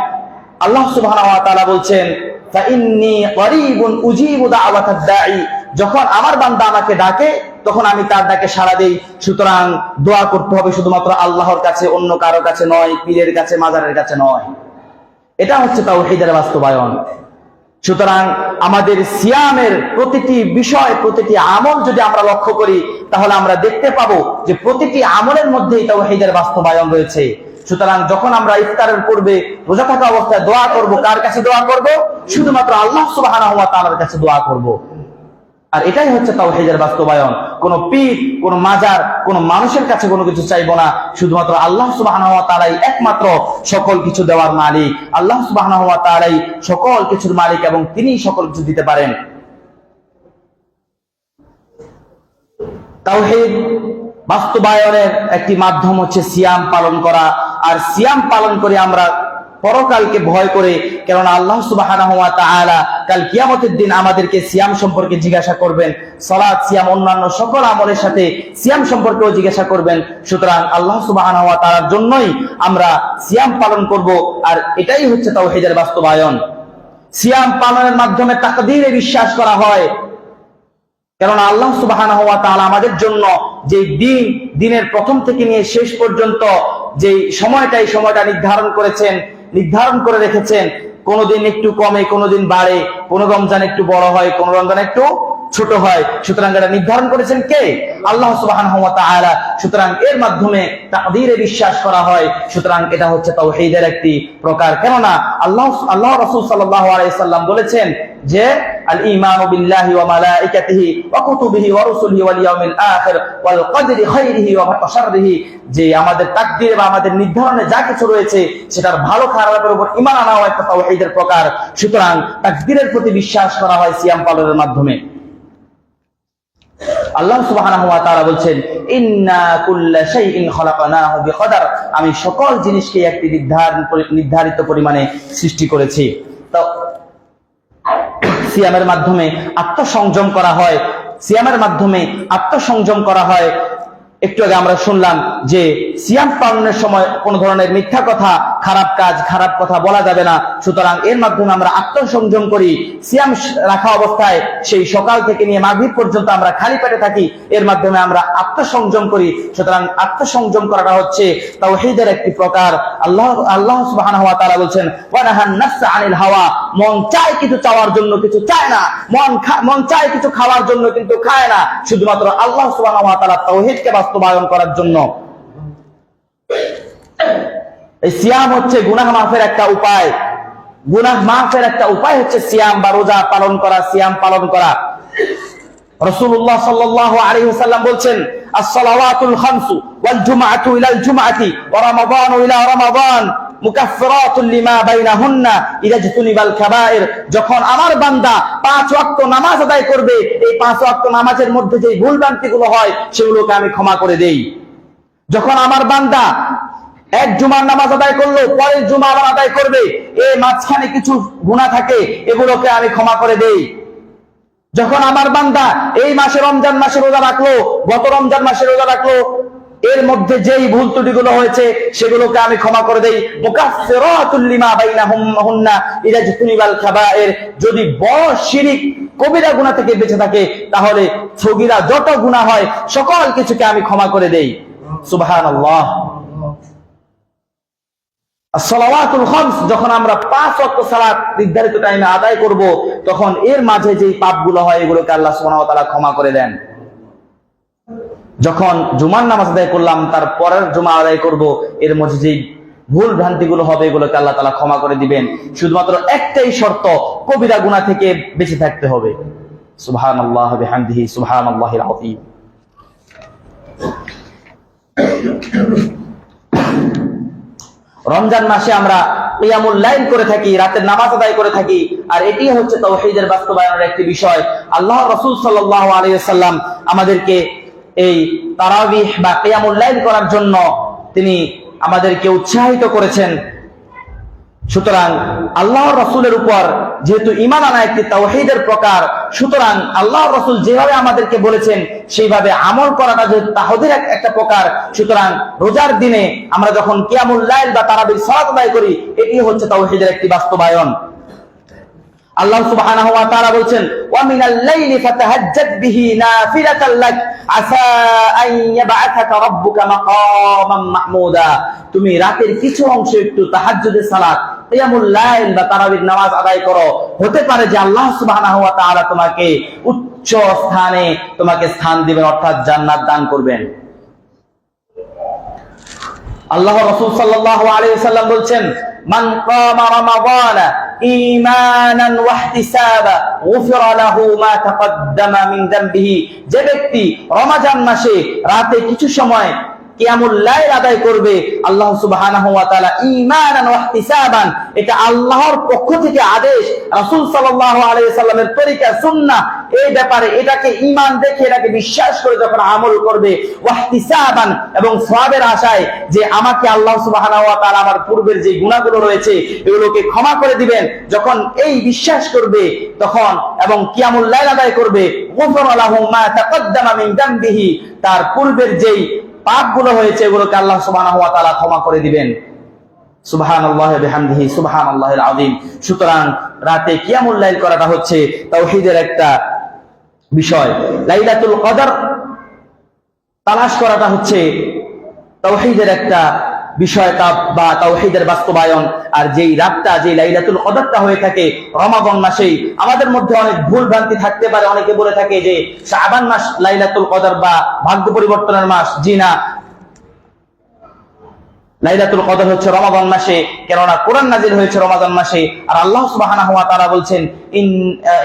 আল্লাহ সুবহানাহু ওয়া তাআলা বলছেন, ফাইন্নী করিবুন উজিবু দাওয়াতাদ দাঈ। যখন আমার বান্দা আমাকে ডাকে তখন আমি তার ডাকে সাড়া দেই। সুতরাং দোয়া করতে হবে শুধুমাত্র আল্লাহর কাছে, অন্য কারো কাছে নয়, পীরের কাছে, মাজারের কাছে নয়। এটা হচ্ছে তাওহীদের বাস্তবায়ন। সুতরাং আমাদের সিয়ামের প্রতিটি বিষয়, প্রতিটি আমল যদি আমরা লক্ষ্য করি তাহলে আমরা দেখতে পাবো যে প্রতিটি আমলের মধ্যেই তাওহীদের বাস্তবায়ন রয়েছে। সুতরাং যখন আমরা ইফতারের পূর্বে রোজা থাকা অবস্থায় দোয়া করব, কার কাছে দোয়া করব? শুধুমাত্র আল্লাহ সুবহানাহু ওয়া তাআলার কাছে দোয়া করব। আর এটাই হচ্ছে তাওহীদের বাস্তবায়ন। কোন পীর, কোন মাজার, কোন মানুষের কাছে কোনো কিছু চাইবো না, শুধুমাত্র আল্লাহ সুবহানাহু ওয়া তাআলাই একমাত্র সকল কিছু দেওয়ার মালিক। আল্লাহ সুবহানাহু ওয়া তাআলাই সকল কিছুর মালিক এবং তিনি সকল কিছু দিতে পারেন। তাওহীদ বাস্তবায়নের একটি মাধ্যম হচ্ছে সিয়াম পালন করা। আর সিয়াম পালন করে আমরা পরকালকে ভয় করে, কেননা আল্লাহ সুবহানাহু ওয়া তাআলা কাল কিয়ামতের দিন আমাদেরকে সিয়াম সম্পর্কে জিজ্ঞাসা করবেন। সালাত, সিয়াম, অন্যান্য সকল আমলের সাথে সিয়াম সম্পর্কেও জিজ্ঞাসা করবেন। সুতরাং আল্লাহ সুবহানাহু ওয়া তাআলার জন্যই আমরা সিয়াম পালন করব। আর এটাই হচ্ছে তাওহীদের বাস্তবায়ন। সিয়াম পালনের মাধ্যমে তাকদীরে বিশ্বাস করা হয়, কেননা আল্লাহ সুবহানাহু ওয়া তাআলা আমাদের জন্য যে দিনের প্রথম থেকে নিয়ে শেষ পর্যন্ত যে সময়টা নির্ধারণ করে রেখেছেন। কোনদিন একটু কমে, কোনদিন বাড়ে, কোন রমজান একটু বড় হয়, কোন রমজান একটু ছোট হয়। সুতরাং এটা নির্ধারণ করেছেন কে? আল্লাহ সুবহানাহু ওয়া তাআলা। সুতরাং এর মাধ্যমে তাকদীরে বিশ্বাস করা হয়। সুতরাং এটা হচ্ছে তাওহীদের একটি প্রকার। কেননা আল্লাহ রাসূল সাল্লাল্লাহু আলাইহি সাল্লাম বলেছেন যে আল ঈমানু বিল্লাহি ওয়া মালাইকাতিহি ওয়া কুতুবিহি ওয়া রুসুলিহি ওয়াল ইয়াউমিল আখির ওয়াল কদরি খাইরিহি ওয়া শাররিহি, যে আমাদের তাকদীর বা আমাদের নির্ধারণে যা কিছু রয়েছে সেটার ভালো খারাপের উপর ঈমান আনাও একটা তাওহীদের প্রকার। সুতরাং তাকদীরের প্রতি বিশ্বাস করা হয় সিয়াম পালনের মাধ্যমে। আল্লাহ সুবহানাহু ওয়া তাআলা বলছেন, ইন্না কুল্লা শাইইন খালাকনাহু বিকদর, আমি সকল জিনিসকে একটি নির্ধারিত পরিমাণে সৃষ্টি করেছি। তো সিয়ামের মাধ্যমে আত্মসংযম করা হয়। সিয়ামের মাধ্যমে আত্মসংযম করা হয়। একটু আগে আমরা শুনলাম যে সিয়াম পালনের সময় কোন ধরনের মিথ্যা কথা, খারাপ কাজ, খারাপ কথা বলা যাবে না। সুতরাং এর মাধ্যমে আমরা আত্মসংযম করি। সিয়াম রাখা অবস্থায় সেই সকাল থেকে নিয়ে মাগরিব পর্যন্ত আমরা খালি পেটে থাকি, এর মাধ্যমে আমরা আত্মসংযম করি। সুতরাং আত্মসংযম করাটা হচ্ছে তাওহীদের একটি প্রকার। আল্লাহ সুবহানাহু ওয়া তাআলা বলছেন, ওয়া নাহান নাফসা আনিল হাওয়া, মন চায় কিছু চাওয়ার জন্য কিছু চায় না, মন চায় কিছু খাওয়ার জন্য কিন্তু খায় না, শুধুমাত্র আল্লাহ সুবহানাহু ওয়া তাআলা তাওহীদকে বাস্তবায়ন করার জন্য। এই সিয়াম হচ্ছে গুনাহ মাফের একটা উপায়। গুনাহ মাফের একটা উপায় হচ্ছে সিয়াম বা রোজা পালন করা, সিয়াম পালন করা। রাসূলুল্লাহ সাল্লাল্লাহু আলাইহি ওয়াসাল্লাম বলছেন, আস-সালাওয়াতুল খামসু ওয়াল জুমআতু ইলাল জুমআতি ওয়া রামাদানু ইলা রামাদান মুকাফফিরাতুল লিমা বাইনাহুন্না ইযা জতুনিবাল কাবায়ের। যখন আমার বান্দা 5 ওয়াক্ত নামাজ আদায় করবে, এই 5 ওয়াক্ত নামাজের মধ্যে যে ভুলভ্রান্তিগুলো হয় সেগুলোকে আমি ক্ষমা করে দেই। যখন আমার বান্দা এক জুমার নামাজ আদায় করলো, পরের জুমা আবার আদায় করবে, এই মাঝখানে কিছু গুনাহ থাকে, এগুলোকে আমি ক্ষমা করে দেই। যখন আমার বান্দা এই মাসে রমজান মাসে রোজা রাখলো, গত রমজান মাসে রোজা রাখলো, এর মধ্যে যেই ভুল ত্রুটিগুলো হয়েছে সেগুলোকে আমি ক্ষমা করে দেই। মুকাফফিরাতুল লিমা বাইনাহুন্না ইযা জতুনিবাল কাবায়ের। যদি বড় শিরক, কবিরা গুনাহ থেকে বেঁচে থাকে, তাহলে সগীরা যত গুনাহ হয় সকল কিছুকে আমি ক্ষমা করে দেই। সুবহানাল্লাহ। সালাওয়াতুল খামস, যখন আমরা 5 ওয়াক্ত সালাত নির্ধারিত টাইমে আদায় করব, তখন এর মাঝে যেই পাপগুলো হয় এগুলোকে আল্লাহ সুবহানাহু ওয়া তাআলা ক্ষমা করে দেন। যখন জুমার নামাজ আদায় করলাম, তার পরের জুমা আদায় করব, এর মধ্যে যেই ভুল ভ্রান্তিগুলো হবে এগুলোকে আল্লাহ তাআলা ক্ষমা করে দিবেন। শুধুমাত্র একটাই শর্ত, কবিরা গুনাহ থেকে বেঁচে থাকতে হবে। সুবহানাল্লাহ বিহামদিহি সুবহানাল্লাহিল আযীম। রমজান মাসে আমরা কিয়ামুল লাইল করে থাকি, রাতের নামাজ আদায় করে থাকি, আর এটি হচ্ছে তাওহীদের বাস্তবায়নের একটি বিষয়। আল্লাহ রাসূল সাল্লাল্লাহু আলাইহি ওয়াসাল্লাম আমাদেরকে এই তারাবিহ বা কিয়ামুল লাইল করার জন্য তিনি আমাদেরকে উৎসাহিত করেছেন। সুতরাং আল্লাহর রাসূলের উপর যেহেতু ঈমান আনা একটি তাওহীদের প্রকার, সুতরাং আল্লাহর রাসূল যেভাবে আমাদেরকে বলেছেন সেইভাবে আমল করাটা যেহেতু তাওহীদের একটা প্রকার, সুতরাং রোজার দিনে আমরা যখন কিয়ামুল লাইল বা তারাবির সালাত আদায় করি, এটি হচ্ছে তাওহীদের একটি বাস্তবায়ন। আল্লাহ সুবহানাহু ওয়া তাআলা বলছেন, ওয়া মিনাল লাইলি ফাতাহাজ্জাদ বিহি নাফিলাতাল লাক আসা আন ইয়াবআথাকা রাব্বুকা মাকামান মাহমুদা। তুমি রাতের কিছু অংশ একটু তাহাজ্জুদের সালাত, কিয়ামুল লাইল বা তারাবির নামাজ আদায় করো, হতে পারে যে আল্লাহ সুবহানাহু ওয়া তাআলা তোমাকে উচ্চ স্থানে তোমাকে স্থান দিবেন, অর্থাৎ জান্নাত দান করবেন। আল্লাহ রাসূল সাল্লাল্লাহু আলাইহি ওয়াসাল্লাম বলছেন, মান কামা রমাদানা ঈমানান ওয়া ইহতিসাবা গুফিরা লাহু মা তাকদ্দামা মিন যামবিহি, যে ব্যক্তি রমজান মাসে রাতে কিছু সময় কিয়ামুল লাইল আদায় করবে, আল্লাহ সুবহানাহু ওয়া তাআলা ঈমানান ওয়া ইহতিসাবান, এটা আল্লাহর পক্ষ থেকে আদেশ, রাসূল সাল্লাল্লাহু আলাইহি ওয়াসাল্লামের তরিকা সুন্নাহ, এই ব্যাপারে এটাকে ঈমান দেখে এটাকে বিশ্বাস করে যখন আমল করবে, ওয়া ইহতিসাবান, এবং সওয়াবের আশায় যে আমাকে আল্লাহ সুবহানাহু ওয়া তাআলা আমার পূর্বের যে গুনাহগুলো রয়েছে এগুলোকে ক্ষমা করে দিবেন, যখন এই বিশ্বাস করবে তখন এবং কিয়ামুল লাইল আদায় করবে, গুফিরা লাহু মা তাকদ্দামা মিন যামবিহি, তার পূর্বের যেই পাপগুলো হয়েছে এগুলোকে আল্লাহ সুবহানাহু ওয়া তাআলা ক্ষমা করে দিবেন। সুবহানাল্লাহি ওয়া বিহামদিহি সুবহানাল্লাহিল আযীম। সুতরাং রাতে কিয়ামুল লাইল করাটা হচ্ছে তাওহীদের একটা বিষয়। লাইলাতুল কদর তালাশ করাটা হচ্ছে তাওহীদের একটা বিষয় বা তাওহীদের বাস্তবায়ন। আর যেই রাতটা, যে লাইলাতুল কদরটা হয়ে থাকে রমাদান মাসেই, আমাদের মধ্যে অনেক ভুল ভ্রান্তি থাকতে পারে। অনেকে বলে থাকে যে শাবান মাস লাইলাতুল কদর বা ভাগ্য পরিবর্তনের মাস। জি না, লাইলাতুল কদর হচ্ছে রমাদান মাসে, কেননা কোরআন নাজিল হয়েছে রমাদান মাসে। আর আল্লাহ সুবহানাহু ওয়া তাআলা বলছেন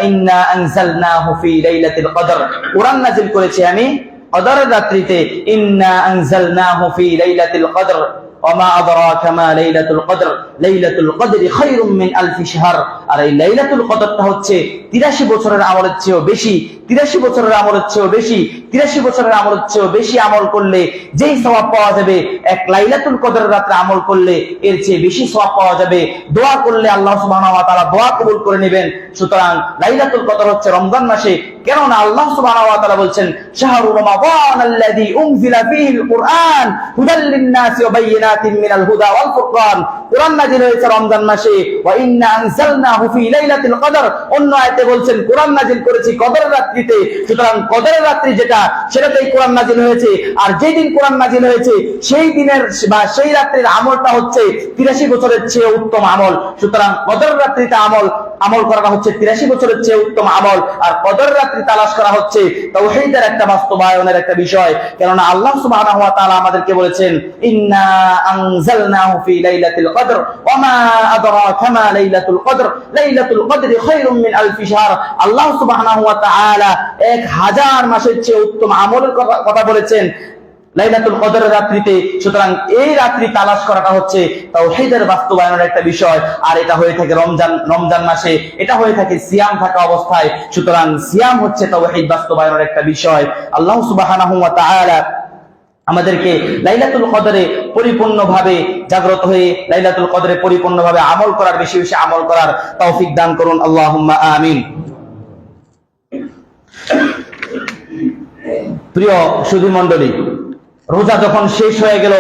ইন্না আনজালনাহু ফি লাইলাতিল কদর, কোরআন নাজিল করেছি আমি কদরের রাত্রিতে। ইন্না আনজালনাহু ফি লাইলাতিল কদর ওয়ামা আদরাকা মা লাইলাতুল কদর লাইলাতুল কদরি খায়রুম মিন আলফি শাহর। আর এই লাইলাতুল কদরটা হচ্ছে 83 বছরের আমলের চেয়েও বেশি, 83 বছরের আমলের চেয়েও বেশি, 83 বছরের আমলের চেয়েও বেশি আমল করলে যেই সওয়াব পাওয়া যাবে, এক লাইলাতুল কদরের রাতে আমল করলে এর চেয়ে বেশি সওয়াব পাওয়া যাবে। দোয়া করলে আল্লাহ সুবহানাহু ওয়া তাআলা দোয়া কবুল করে নেবেন। সুতরাং লাইলাতুল কদর হচ্ছে রমজান মাসে, কেননা আল্লাহ সুবহানাহু ওয়া তাআলা বলছেন শাহরু রমাদান আল্লাযী উনজিলা ফীহিল কুরআন হুদাল লিন-নাসি ওয়া বায়িনাতিন মিনাল হুদা ওয়াল ফুরকান। কোরআন নাযিল হয়েছে রমজান মাসে। ওয়া ইন্না আনজালনাহু ফী লাইলাতিল কদর, অন্য আয়াতে বলছেন কোরআন নাযিল করেছি কদরের রাত্রিতে। সুতরাং কদরের রাত্রি যেটা, সেটাতেই কোরআন নাযিল হয়েছে। আর যেই দিন কোরআন নাযিল হয়েছে সেই দিনের বা সেই রাত্রির আমলটা হচ্ছে 83 বছরের চেয়ে উত্তম আমল। সুতরাং কদরের রাত্রিতে আমল করা হচ্ছে 83 বছরের চেয়ে উত্তম আমল। আর কদরের রাত্রি তালাশ করা হচ্ছে তাওহীদের একটা বাস্তবায়নের একটা বিষয়, কেননা আল্লাহ সুবহানাহু ওয়া তাআলা আমাদেরকে বলেছেন ইন্না আনজালনাহু ফী লাইলাতিল কদর ওয়ামা আদরাকা মা লাইলাতুল কদর লাইলাতুল কদরি খায়রুম মিন আলফি শাহর। আল্লাহ সুবহানাহু ওয়া তাআলা 1000 মাসের চেয়ে উত্তম আমলের কথা বলেছেন লাইলাতুল কদরের রাত্রিতে। সুতরাং এই রাত্রি তালাশ করাটা হচ্ছে তাওহীদের বাস্তবায়নের একটা বিষয়। আর এটা হয়ে থাকে রমজান মাসে, এটা হয়ে থাকে সিয়াম থাকা অবস্থায়। সুতরাং সিয়াম হচ্ছে তাওহীদ বাস্তবায়নের একটা বিষয়। আল্লাহ সুবহানাহু ওয়া তাআলা আমাদেরকে লাইলাতুল কদরে পরিপূর্ণভাবে জাগ্রত হয়ে লাইলাতুল কদরে পরিপূর্ণভাবে আমল করার, বেশি বেশি আমল করার তৌফিক দান করুন। আল্লাহুম্মা আমিন। প্রিয় সুধী মণ্ডলী, রোজা যখন শেষ হয়ে গেল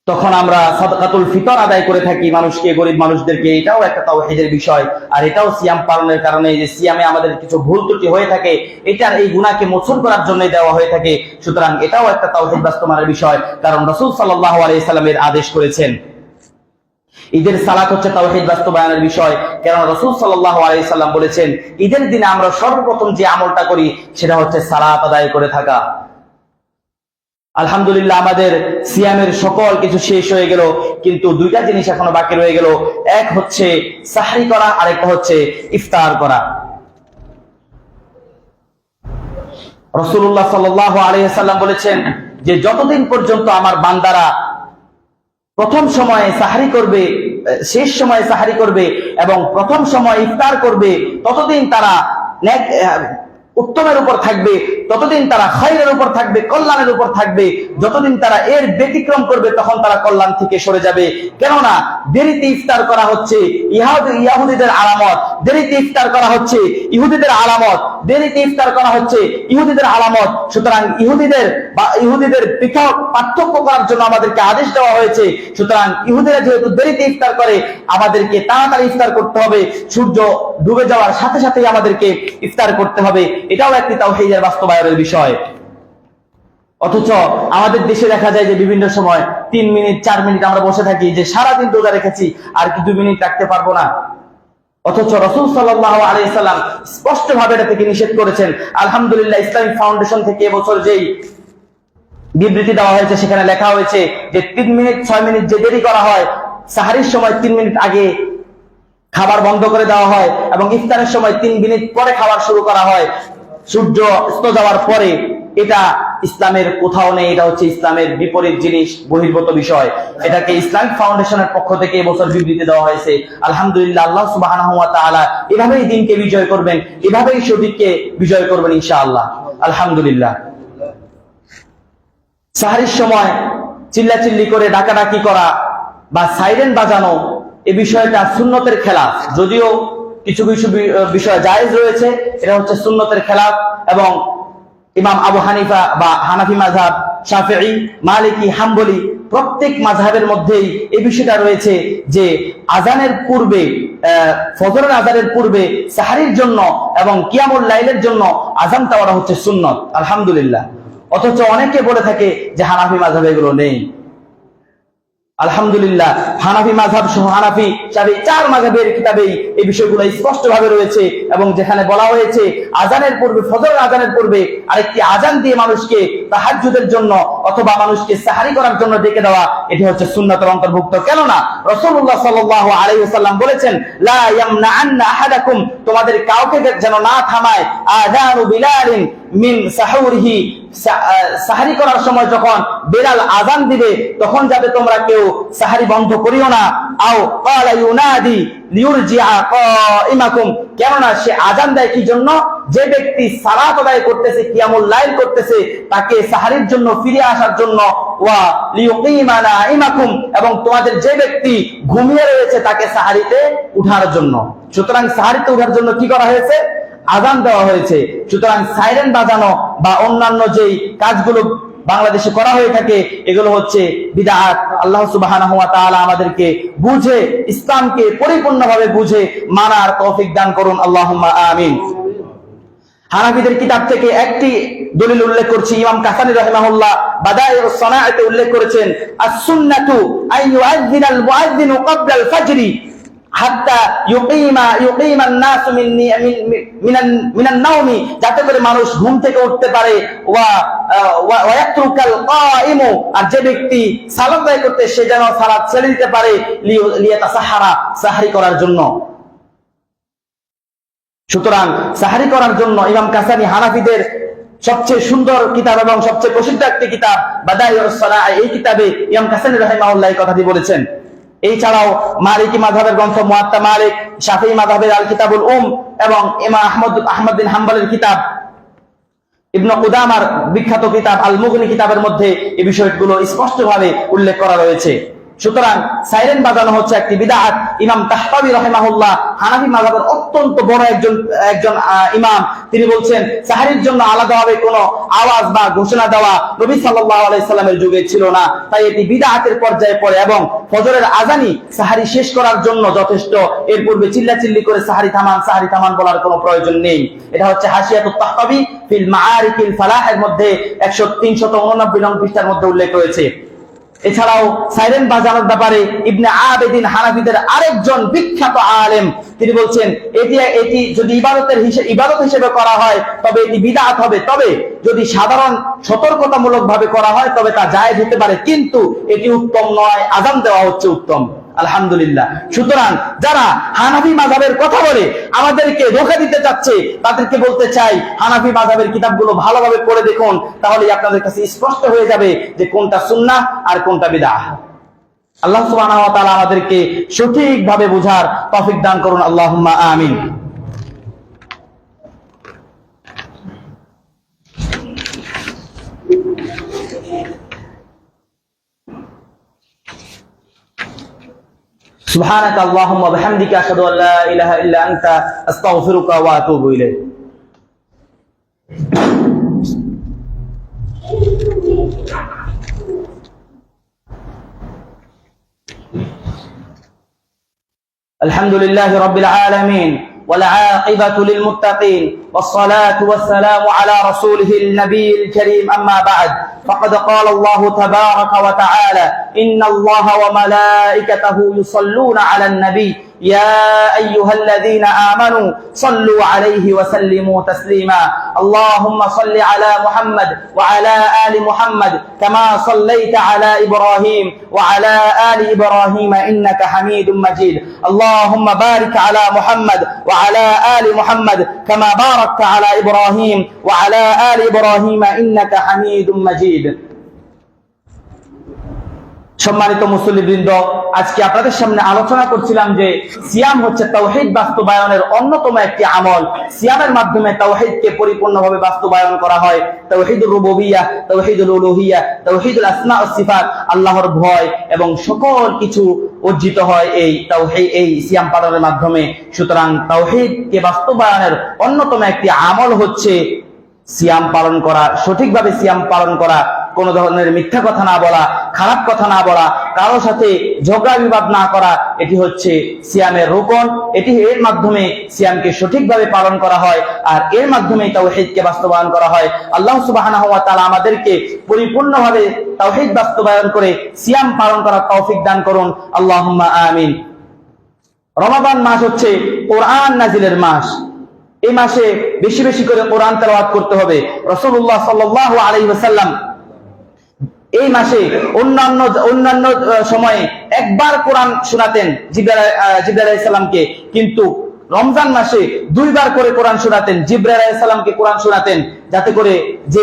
তখন আমরা সাদকাতুল ফিতর আদায় করে থাকি মানুষকে, গরিব মানুষদেরকে। এটাও একটা তাওহীদের বিষয়। আর এটাও সিয়াম পালনের কারণে, যে সিয়ামে আমাদের কিছু ভুল ত্রুটি হয়ে থাকে, এটার এই গুনাহকে মোচন করার জন্যই দেওয়া হয়ে থাকে। সুতরাং এটাও একটা তাওহীদ বাস্তবায়নের বিষয়, কারণ রাসূল সাল্লাল্লাহু আলাইহি সাল্লামের আদেশ করেছেন। ঈদের সালাত হচ্ছে তাওহীদ বাস্তবায়নের বিষয়, কারণ রাসূল সাল্লাল্লাহু আলাইহি সাল্লাম বলেছেন ঈদের দিনে আমরা সর্বপ্রথম যে আমলটা করি সেটা হচ্ছে সালাত আদায় করে থাকা। আলহামদুলিল্লাহ, আমাদের সিয়ামের সকল কিছু শেষ হয়ে গেল, কিন্তু দুইটা জিনিস এখনো বাকি রয়ে গেল। এক হচ্ছে সাহরি করা, আরেকটা হচ্ছে ইফতার করা। রাসূলুল্লাহ সাল্লাল্লাহু আলাইহি সাল্লাম বলেছেন যে যতদিন পর্যন্ত আমার বান্দারা প্রথম সময়ে সাহরি করবে, শেষ সময়ে সাহরি করবে এবং প্রথম সময় ইফতার করবে, ততদিন তারা উত্তমের উপর থাকবে, ততদিন তারা খায়রের উপর থাকবে, কল্যাণের উপর থাকবে। যতদিন তারা এর ব্যতিক্রম করবে তখন তারা কল্যাণ থেকে সরে যাবে। কেননা দেরিতে ইফতার করা হচ্ছে ইহুদিদের আলামত, দেরিতে ইফতার করা হচ্ছে ইহুদিদের আলামত, দেরিতে ইফতার করা হচ্ছে ইহুদিদের আলামত। সুতরাং ইহুদিদের পৃথক পার্থক্য করার জন্য আমাদেরকে আদেশ দেওয়া হয়েছে। সুতরাং ইহুদিরা যেহেতু দেরিতে ইফতার করে, আমাদেরকে তাড়াতাড়ি ইফতার করতে হবে। সূর্য ডুবে যাওয়ার সাথে সাথেই আমাদেরকে ইফতার করতে হবে। এটাও একটি তাওহীদের বাস্তবায়নের বিষয়। অথচ আমাদের দেশে দেখা যায় যে বিভিন্ন সময় 3 মিনিট 4 মিনিট আমরা বসে থাকি যে সারাদিন রোজা রেখেছি, আর কি 2 মিনিট রাখতে পারবো না। অথচ রাসূল সাল্লাল্লাহু আলাইহি সাল্লাম স্পষ্টভাবে এটা থেকে নিষেধ করেছেন। আলহামদুলিল্লাহ, ইসলামিক ফাউন্ডেশন থেকে এবছর যেই বিবৃতি দেওয়া হয়েছে, সেখানে লেখা হয়েছে যে 3 মিনিট 6 মিনিট যে দেরি করা হয়, সাহারির সময় 3 মিনিট আগে খাবার বন্ধ করে দেওয়া হয় এবং ইফতারের সময় 3 মিনিট পরে খাবার শুরু করা হয়, সূর্য অস্ত যাওয়ার পরে, এটা ইসলামের কোথাও নেই। এটা হচ্ছে ইসলামের বিপরীত জিনিস, বহির্ভূত বিষয়। এটাকে ইসলামিক ফাউন্ডেশনের পক্ষ থেকে এবছর বিবৃতি দেওয়া হয়েছে। আলহামদুলিল্লাহ, আল্লাহ সুবহানাহু ওয়া তাআলা এভাবেই দিনকে বিজয় করবেন, এভাবেই সঠিককে বিজয় করবেন ইনশাআল্লাহ। আলহামদুলিল্লাহ। সাহারির সময় চিল্লাচিল্লি করে ডাকাডাকি করা বা সাইরেন বাজানো, এই বিষয়টা সুন্নতের খেলাফ। যদিও কিছু কিছু বিষয় জায়েজ রয়েছে, এটা হচ্ছে সুন্নতের খেলাফ। এবং ইমাম আবু হানিফা বা হানাফি মাযহাব, শাফিঈ, মালিকি, হাম্বলি প্রত্যেক মাযহাবের মধ্যেই এই বিষয়টা রয়েছে যে আজানের পূর্বে, ফজরের আজানের পূর্বে সাহারির জন্য এবং কিয়ামুল লাইলের জন্য আজান দেওয়াটা হচ্ছে সুন্নত। আলহামদুলিল্লাহ। অথচ অনেকে বলে থাকে যে হানাফি মাযহাবে এগুলো নেই। আলহামদুলিল্লাহ, হানাফি মাযহাব সহ হানাফি, শাফিঈ 4 মাযহাবের কিতাবেই এই বিষয়গুলো স্পষ্টভাবে রয়েছে। এবং যেখানে বলা হয়েছে আজানের পূর্বে, ফজরের আজানের পূর্বে আরেকটি আজান দিয়ে মানুষকে তাহাজ্জুদের জন্য অথবা মানুষকে সাহারি করার জন্য ডেকে দেওয়া, এটি হচ্ছে সুন্নাতের অন্তর্ভুক্ত। কেননা রাসূলুল্লাহ সাল্লাল্লাহু আলাইহি ওয়াসাল্লাম বলেছেন, লা ইয়ামনাআন্না আহাদাকুম, তোমাদের কাউকে যেন না থামায় আযানু বিলালিন মিন সাহুরিহি, সাহারি করার সময় যখন বেলাল আজান দিবে তখন যাতে তোমরা কেউ সাহারি বন্ধ করিও না। আও ক্বালা ইউনাদি লিউরজিআ কাইমাকুম, কেননা সে আজান দেয় কি জন্য? যে ব্যক্তি সালাত আদায় করতেছে, কিয়ামুল লাইল করতেছে, তাকে সাহারির জন্য ফিরে আসার জন্য। ওয়া লিউকিমা নাইমাকুম, এবং তোমাদের যে ব্যক্তি ঘুমিয়ে রয়েছে তাকে সাহারিতে উঠার জন্য। সুতরাং সাহারিতে উঠার জন্য কি করা হয়েছে? আজান দেওয়া হয়েছে। সুতরাং সাইরেন বাজানো বা অন্যান্য যেই কাজগুলো বাংলাদেশে করা হয়ে থাকে, এগুলো হচ্ছে বিদআত। আল্লাহ সুবহানাহু ওয়া তাআলা আমাদেরকে বুঝে, ইসলামকে পরিপূর্ণভাবে বুঝে মানার তৌফিক দান করুন, আল্লাহুম্মা আমিন। হানাফিদের কিতাব থেকে একটি দলিল উল্লেখ করছি। ইমাম কাসানী রাহিমাহুল্লাহ বাদাইউস সানাআতে উল্লেখ করেছেন, আস-সুন্নাতু আন ইউআযযিনাল মুআযযিনু ক্বাবলা আল-ফাজরি হাত্তা ইউকিমা আন-নাসু মিনান নাওমি, যাতে করে মানুষ ঘুম থেকে উঠতে পারে। ওয়া ইয়াতরুকাল কাইমু, আর যে ব্যক্তি সালাত আদায় করতে, সে যেন সালাত ছেড়ে দিতে পারে, লিয়াতাসাহারা, সাহরি করার জন্য। সুতরাং সাহরি করার জন্য ইমাম কাসানী হানাফিদের সবচেয়ে সুন্দর কিতাব এবং সবচেয়ে প্রসিদ্ধ একটি কিতাব বাদাইউস সানাআ, এই কিতাবে ইমাম কাসানী রাহিমাহুল্লাহ এই কথাটি বলেছেন। এই ছাড়াও মালিকি মাযহাবের গ্রন্থ মুয়াত্তা মালিক, শাফিঈ মাযহাবের আল কিতাবুল এবং ইমাম আহমদ বিন হাম্বলের কিতাব, ইবনে কুদামার বিখ্যাত কিতাব আল মুগনি কিতাবের মধ্যে এই বিষয়গুলো স্পষ্টভাবে উল্লেখ করা রয়েছে। সুতরাং সাইরেন বাজানো হচ্ছে একটি বিদআত। ইমাম তাহতাবী রাহিমাহুল্লাহ হানাফি মাযহাবের অত্যন্ত বড় একজন ইমাম, তিনি বলছেন সাহারির জন্য আলাদাভাবে কোনো আওয়াজ বা ঘোষণা দেওয়া নবী সাল্লাল্লাহু আলাইহি সাল্লামের যুগে ছিল না, তাই এটি বিদআতের পর্যায়ে পড়ে এবং ফজরের আজানই সাহারি শেষ করার জন্য যথেষ্ট। এর পূর্বে চিল্লাচিল্লি করে সাহারি থামান বলার কোনো প্রয়োজন নেই। এটা হচ্ছে হাশিয়াতুত তাহতাবী ফিল মাআরিকিল ফালাহ এর মধ্যে 389 নং পৃষ্ঠার মধ্যে উল্লেখ রয়েছে। এছাড়াও সাইরেন বাজানোর ব্যাপারে ইবনে আবেদিন হানাফিদের আরেকজন বিখ্যাত আলেম, তিনি বলছেন এটি যদি ইবাদত হিসেবে করা হয় তবে এটি বিদআত হবে। তবে যদি সাধারণ সতর্কতামূলক ভাবে করা হয় তবে তা জায়েজ হতে পারে, কিন্তু এটি উত্তম নয়। আজান দেওয়া হচ্ছে উত্তম। আলহামদুলিল্লাহ। সুতরাং যারা হানাফি মাযহাবের কথা বলে আমাদেরকে ধোঁকা দিতে চাচ্ছে, তাদেরকে বলতে চাই হানাফি মাযহাবের কিতাবগুলো ভালোভাবে পড়ে দেখুন, তাহলে আপনাদের কাছে স্পষ্ট হয়ে যাবে যে কোনটা সুন্নাহ আর কোনটা বিদআত। আল্লাহ সুবহানাহু ওয়া তাআলা আমাদেরকে সঠিকভাবে বুঝার তৌফিক দান করুন, আল্লাহুম্মা আমিন। سبحانك اللهم وبحمدك أشهد أن لا إله إلا أنت أستغفرك وأتوب إليك. الحمد لله رب العالمين والعاقبة للمتقين والصلاة والسلام على رسوله النبي الكريم. أما بعد، فقد قال الله تبارك وتعالى ইন্নাল্লাহা ওয়া মালাইকাতাহু ইউসাল্লুনা আলান নবী يا أيها الذين آمنوا صلوا عليه وسلموا تسليما اللهم صل على محمد وعلى آل محمد كما صليت على إبراهيم وعلى آل إبراهيم إنك حميد مجيد اللهم بارك على محمد وعلى آل محمد كما باركت على إبراهيم وعلى آل إبراهيم إنك حميد مجيد সম্মানিত মুসল্লিবৃন্দ, আজকে আপনাদের সামনে আলোচনা করছিলাম যে সিয়াম হচ্ছে তাওহীদ বাস্তবায়নের অন্যতম একটি আমল। সিয়ামের মাধ্যমে তাওহীদকে পরিপূর্ণভাবে বাস্তবায়ন করা হয়। তাওহীদুর রুবুবিয়্যাহ, তাওহীদুল উলুহিয়্যাহ, তাওহীদুল আসমা ওয়াস সিফাত, আল্লাহর ভয় এবং সকল কিছু অর্জিত হয় এই সিয়াম পালনের মাধ্যমে। সুতরাং তাওহীদকে বাস্তবায়নের অন্যতম একটি আমল হচ্ছে সিয়াম পালন করা, সঠিকভাবে সিয়াম পালন করা, কোন ধরনের মিথ্যা কথা না বলা, খারাপ কথা না বলা, কারোর সাথে ঝগড়া বিবাদ না করা, এটি হচ্ছে সিয়ামের রুকন। এর মাধ্যমে সিয়ামকে সঠিকভাবে পালন করা হয় আর এর মাধ্যমে তাওহীদকে বাস্তবায়ন করা হয়। আল্লাহ সুবহানাহু ওয়া তাআলা আমাদেরকে পরিপূর্ণভাবে তাওহীদ বাস্তবায়ন করে সিয়াম পালন করার তৌফিক দান করুন, আল্লাহুম্মা আমিন। রমাদান মাস হচ্ছে কোরআন নাজিলের মাস। এই মাসে বেশি বেশি করে কোরআন তেলাওয়াত করতে হবে। রাসূলুল্লাহ সাল্লাল্লাহু আলাইহি ওয়াসাল্লাম এই মাসে অন্যান্য সময়ে একবার কোরআন শোনাতেন জিবরাইল আলাইহিস সালামকে, কিন্তু রমজান মাসে দুইবার করে কোরআন শোনাতেন, জিবরাইল আলাইহিস সালামকে কোরআন শোনাতেন, যাতে করে যে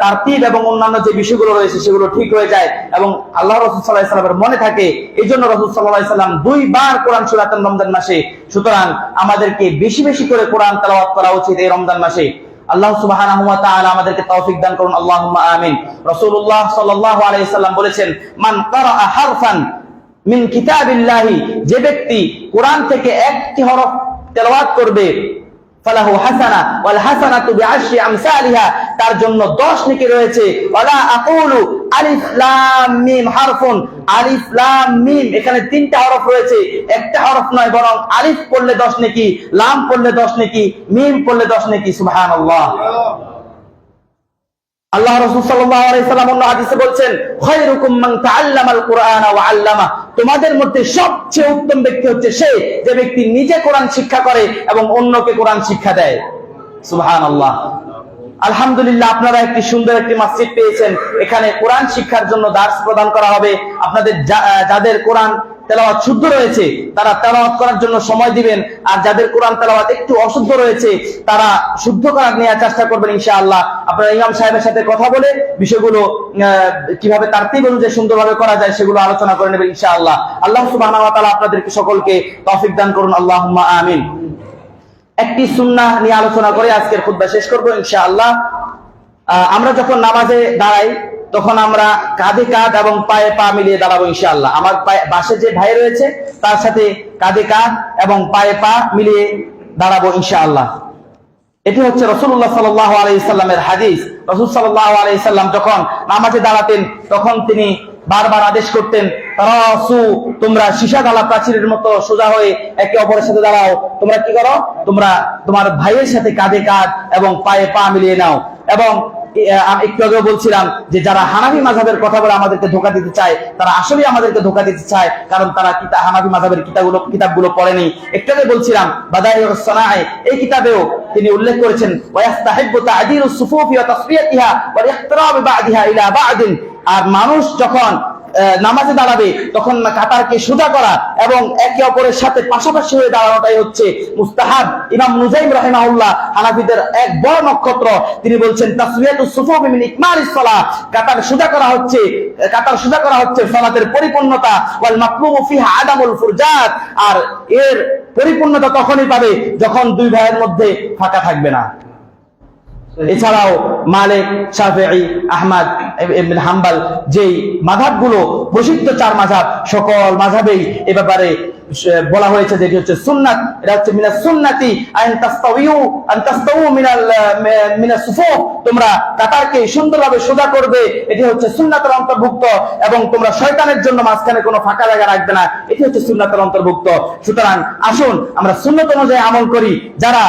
তারতিব এবং অন্যান্য যে বিষয়গুলো রয়েছে সেগুলো ঠিক হয়ে যায় এবং আল্লাহ রাসূল সাল্লাল্লাহু আলাইহি ওয়াসাল্লামের মনে থাকে। এইজন্য রাসূল সাল্লাল্লাহু আলাইহি ওয়াসাল্লাম দুইবার কোরআন শোনাতেন রমজান মাসে। সুতরাং আমাদেরকে বেশি বেশি করে কোরআন তেলাওয়াত করা উচিত এই রমজান মাসে। আল্লাহ সুবহানাহু ওয়া তাআলা আমাদেরকে তৌফিক দান করুন, আল্লাহুম্মা আমিন। রাসূলুল্লাহ সাল্লাল্লাহু আলাইহি ওয়াসাল্লাম বলেছেন, মান ক্বারাআ হারফান মিন কিতাবিল্লাহি, যে ব্যক্তি কোরআন থেকে একটি হরফ তেলাওয়াত করবে, ফালাহু হাসানা ওয়াল হাসানাতু বিআশরি আমসালিহা, তার জন্য 10 নেকি রয়েছে। ওয়ালা আকুলু আলিফ লাম মিম হারফুন, আলিফ লাম মিম এখানে 3টা হরফ রয়েছে, একটা হরফ নয়, বরং আলিফ পড়লে 10 নেকি, লাম পড়লে 10 নেকি, মিম পড়লে 10 নেকি। সুবহানাল্লাহ। আল্লাহ রাসূল সাল্লাল্লাহু আলাইহি ওয়াসাল্লাম অন্য হাদিসে বলছেন, খায়রুকুম মান তাআল্লামাল কুরআনা ওয়া আল্লামা, তোমাদের মধ্যে সবচেয়ে উত্তম ব্যক্তি হচ্ছে সে যে ব্যক্তি নিজে কোরআন শিক্ষা করে এবং অন্যকে কোরআন শিক্ষা দেয়। সুবহানাল্লাহ। আলহামদুলিল্লাহ, আপনারা একটি সুন্দর একটি মসজিদ পেয়েছেন। এখানে কোরআন শিক্ষার জন্য দার্স প্রদান করা হবে। আপনাদের যাদের কোরআন তেলাওয়াত শুদ্ধ রয়েছে তারা তেলাওয়াত করার জন্য সময় দিবেন, আর যাদের কোরআন তেলাওয়াত একটু অশুদ্ধ রয়েছে তারা শুদ্ধ করার নেওয়ার চেষ্টা করবেন ইনশাআল্লাহ। আপনারা ইমাম সাহেবের সাথে কথা বলে বিষয়গুলো কিভাবে তারতিব অনুযায়ী সুন্দরভাবে করা যায় সেগুলো আলোচনা করে নেবেন ইনশাআল্লাহ। আল্লাহ সুবহানাহু ওয়া তাআলা আপনাদেরকে সকলকে তৌফিক দান করুন, আল্লাহুম্মা আমিন। একটি সুন্নাহ নিয়ে আলোচনা করে আজকের খুতবা শেষ করব ইনশাআল্লাহ। আমরা যখন নামাজে দাঁড়াই তখন আমরা কাঁধে কাঁধ এবং পায়ে পা মিলিয়ে দাঁড়াবো ইনশাআল্লাহ। আমার পাশে যে ভাই রয়েছে তার সাথে কাঁধে কাঁধ এবং পায়ে পা মিলিয়ে দাঁড়াবো ইনশাআল্লাহ। এটি হচ্ছে রাসূলুল্লাহ সাল্লাল্লাহু আলাইহি সাল্লামের হাদিস। রাসূল সাল্লাল্লাহু আলাইহি সাল্লাম যখন নামাজে দাঁড়াতেন তখন তিনি বারবার আদেশ করতেন, তারাসু, তোমরা সীসা ঢালা প্রাচীরের মতো সোজা হয়ে একে অপরের সাথে দাঁড়াও। তোমরা কি করো? তোমরা তোমার ভাইয়ের সাথে কাঁধে কাঁধ এবং পায়ে পা মিলিয়ে নাও। এবং আমি একটু আগে বলছিলাম যে যারা হানাফি মাযহাবের কথা বলে আমাদেরকে ধোঁকা দিতে চায় তারা আসলে আমাদেরকে ধোঁকা দিতে চায়, কারণ তারা হানাফি মাযহাবের কিতাবগুলো পড়েনি। একটু আগে বলছিলাম বাদাইউস সানাঈ, এই কিতাবেও তিনি উল্লেখ করেছেন ওয়ায়াস্তাহিব্বু তা'দীলুস সুফুফি ওয়া তাসফিয়াতিহা ওয়া ইহতিরাম বা'দিহা ইলা বা'দিন, আর মানুষ যখন নামাজে দাঁড়াবে তখন কাতারকে সোজা করা এবং একে অপরের সাথে পাশাপাশি হয়ে দাঁড়ানোটাই হচ্ছে মুস্তাহাব। ইমাম নুজাইম রাহিমাহুল্লাহ, হানাফিদের এক বড় নক্ষত্র, তিনি বলছেন তাসওয়াতুস সুফুফ মিন ইকমালিস সালাহ, কাতার সোজা করা হচ্ছে সালাতের পরিপূর্ণতা। ওয়াল মাতলুবু ফিহা আদামুল ফুরজাত, আর এর পরিপূর্ণতা তখনই পাবে যখন দুই ভাইয়ের মধ্যে ফাঁকা থাকবে না। এছাড়াও মালিক, শাফিঈ, আহমদ ইবনে হাম্বল, যেই মাযহাবগুলো প্রসিদ্ধ 4 মাযহাব, সকল মাযহাবেই এ ব্যাপারে বলা হয়েছে যে এটি হচ্ছে সুন্নাত, এটা হচ্ছে মিনাস সুন্নাতি আন তাস্তাউ মিনাস সুফুফ, তোমরা কাতারকে সুন্দরভাবে সোজা করবে, এটি হচ্ছে সুন্নাতের অন্তর্ভুক্ত, এবং তোমরা শয়তানের জন্য মাঝখানে কোনো ফাঁকা জায়গা রাখবে না, এটি হচ্ছে সুন্নাতের অন্তর্ভুক্ত। সুতরাং আসুন আমরা সুন্নত অনুযায়ী আমল করি। যারা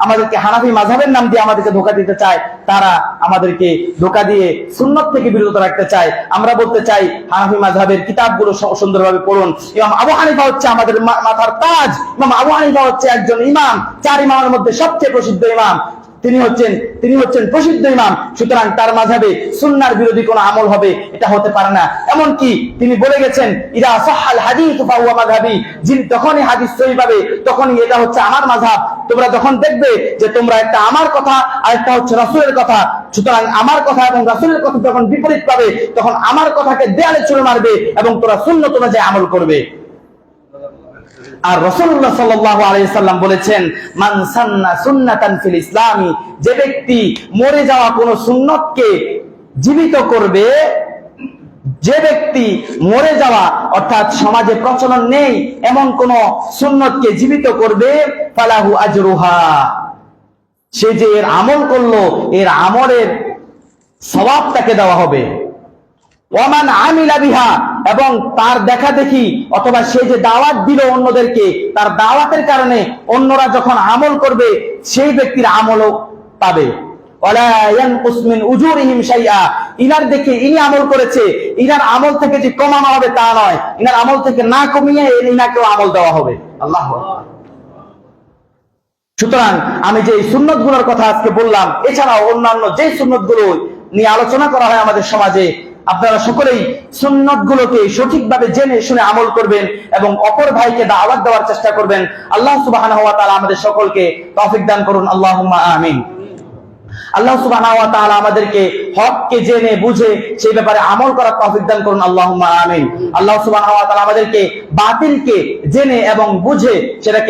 আমাদেরকে হানাফি মাযহাবের নাম দিয়ে আমাদেরকে ধোঁকা দিতে চায়, তারা আমাদেরকে ধোঁকা দিয়ে সুন্নত থেকে বিরত রাখতে চায়। আমরা বলতে চাই হানাফি মাযহাবের কিতাবগুলো সুন্দরভাবে পড়ুন। ইমাম আবু হানিফা হচ্ছে আমাদের মাথার তাজ। ইমাম আবু হানিফা হচ্ছে একজন ইমাম, 4 ইমামের মধ্যে সবচেয়ে প্রসিদ্ধ ইমাম। তিনি হচ্ছেন প্রসিদ্ধ ইমাম। সুতরাং তার মাযহাবে সুন্নাহর বিরোধী কোনো আমল হবে এটা হতে পারে না। এমনকি তিনি বলে গেছেন ইদা সাহাল হাদিস ফাহুয়া মাযহাবি, যখনই হাদিস সহিহ পাবে তখনই এটা হচ্ছে আমার মাযহাব। তোমরা যখন দেখবে যে তোমরা একটা আমার কথা আর একটা হচ্ছে রাসূলের কথা, সুতরাং আমার কথা এবং রাসূলের কথা যখন বিপরীত পাবে তখন আমার কথাকে দেয়ালে ছুঁড়ে মারবে এবং তোমরা সুন্নাত অনুযায়ী আমল করবে। আর রাসূলুল্লাহ সাল্লাল্লাহু আলাইহি সাল্লাম বলেছেন মান সান্না সুন্নাতান ফিল ইসলামি, যে ব্যক্তি মরে যাওয়া কোন সুন্নতকে জীবিত করবে, যে ব্যক্তি মরে যাওয়া অর্থাৎ সমাজে প্রচলন নেই এমন কোন সুন্নতকে জীবিত করবে, ফালাহু আজরুহা, সে যে এর আমল করলো এর আমলের সওয়াব তাকে দেওয়া হবে। ওয়ামান আমিলা বিহা, এবং তার দেখা দেখি অথবা সে যে দাওয়াত দিল অন্যদেরকে, তার দাওয়াতের কারণে অন্যরা যখন আমল করবে সেই ব্যক্তির আমলও পাবে। ওয়ালা ইয়ানকুস মিন উজুরিহিম শাইআ, ইনার দেখে ইনি আমল করেছে, ইনার আমল থেকে যে কমানো হবে তা নয়, ইনার আমল থেকে না কমিয়ে ইনাকেও আমল দেওয়া হবে। আল্লাহু আকবার। সুতরাং আমি যে সুন্নতগুলোর কথা আজকে বললাম, এছাড়াও অন্যান্য যে সুন্নতগুলো নিয়ে আলোচনা করা হয় আমাদের সমাজে, আপনারা সকলেই সুন্নতগুলোকে সঠিকভাবে জেনে শুনে আমল করবেন এবং অপর ভাইকে দাওয়াত দেওয়ার চেষ্টা করবেন। আল্লাহ সুবহানাহু ওয়া তাআলা আমাদের সকলকে তৌফিক দান করুন। আল্লাহুম্মা আমিন। আল্লাহ সুবহানাহু ওয়া তাআলা আমাদেরকে হককে জেনে বুঝে সেই ব্যাপারে আমল করার তৌফিক দান করুন। আল্লাহুম্মা আমিন। আল্লাহ সুবহানাহু ওয়া তাআলা আমাদেরকে বাতিলকে জেনে এবং বুঝে সেটা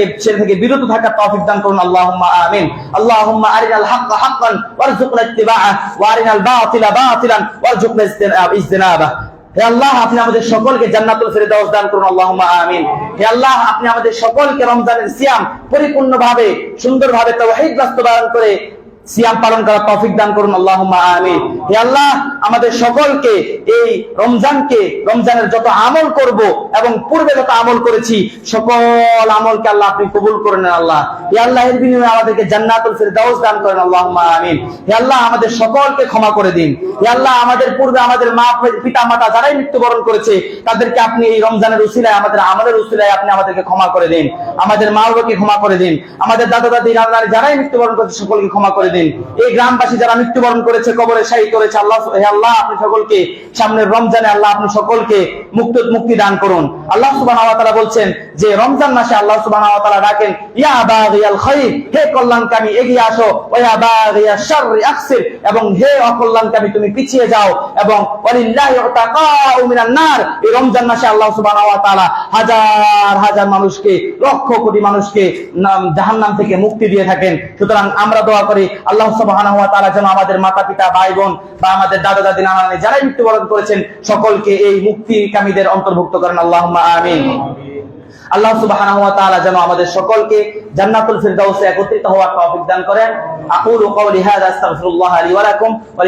থেকে বিরত থাকার তৌফিক দান করুন। আল্লাহুম্মা আমিন। আল্লাহুম্মা আরিনাল হাক্কা হাক্কান ওয়ারযুকনা ইত্তিবাআহ ওয়া আরিনাল বাতিলা বাতিলান ওয়ারযুকনা ইজতিনাবাহ। হে আল্লাহ, আপনি আমাদের সকলকে জান্নাতুল ফিরদাউস দান করুন। আল্লাহুম্মা আমিন। হে আল্লাহ, আপনি আমাদের সকলকে রমজানের সিয়াম পরিপূর্ণভাবে সুন্দরভাবে তাওহীদ বাস্তবায়ন করে সিয়াম পালন করার তৌফিক দান করুন। আল্লাহুম্মা আমিন। হে আল্লাহ, আমাদের সকলকে এই রমজানের যত আমল করব এবং পূর্বে যত আমল করেছি সকল আমলকে আল্লাহ আপনি কবুল করে নেন। আল্লাহ, হে আল্লাহ, এর বিনিময়ে আমাদেরকে জান্নাতুল ফিরদাউস দান করেন। আল্লাহুম্মা আমিন। হে আল্লাহ, আমাদের সকলকে ক্ষমা করে দিন। হে আল্লাহ, আমাদের পূর্বে আমাদের মা পিতা মাতা যারাই মৃত্যুবরণ করেছে তাদেরকে আপনি এই রমজানের উসিলায় আমাদের আমলের উসিলায় আপনি আমাদেরকে ক্ষমা করে দিন। আমাদের মা বাবাকে ক্ষমা করে দিন। আমাদের দাদা দাদি নানা নানি যারাই মৃত্যুবরণ করেছে সকলকে ক্ষমা করে দিন। এই গ্রামবাসী যারা মৃত্যুবরণ করেছে, কবরে শাহী করেছে, আল্লাহ, হে আল্লাহ, আপনি সকলকে সামনের রমজানে আল্লাহ আপনি সকলকে মুক্তি দান করুন। আল্লাহ সুবহানাহু ওয়া তাআলা বলছেন যে রমজান মাসে আল্লাহ সুবহানাহু ওয়া তাআলা ডাকেন ইয়া বাগিয়াল খায়র, হে কল্যাণকামী এগিয়ে আসো, ওয়া ইয়া বাগিয়াশ শাররি আকসির, এবং হে অকল্যাণকামী তুমি পিছিয়ে যাও, এবং ওয়ালিল্লাহি উতাকাউ মিনান নার। এই রমজান মাসে আল্লাহ সুবহানাহু ওয়া তাআলা হাজার হাজার মানুষকে, লক্ষ কোটি মানুষকে জাহান্নাম থেকে মুক্তি দিয়ে থাকেন। সুতরাং আমরা দোয়া করি আল্লাহ সুবহানাহু ওয়া তাআলা যেন আমাদের মাতা পিতা ভাই বোন বা আমাদের দাদা দাদি নানা নানি যারাই মৃত্যুবরণ করেছেন সকলকে এই মুক্তিকামীদের অন্তর্ভুক্ত করেন। আল্লাহুম্মা আমিন। আল্লাহ সুবহানাহু ওয়া তাআলা যেন আমাদের সকলকে জান্নাতুল ফিরদাউসে একত্রিত হওয়ার তৌফিক দান করেন। আকুলু কওলি হাযা আস্তাগফিরুল্লাহ লি ওয়া লাকুম ওয়া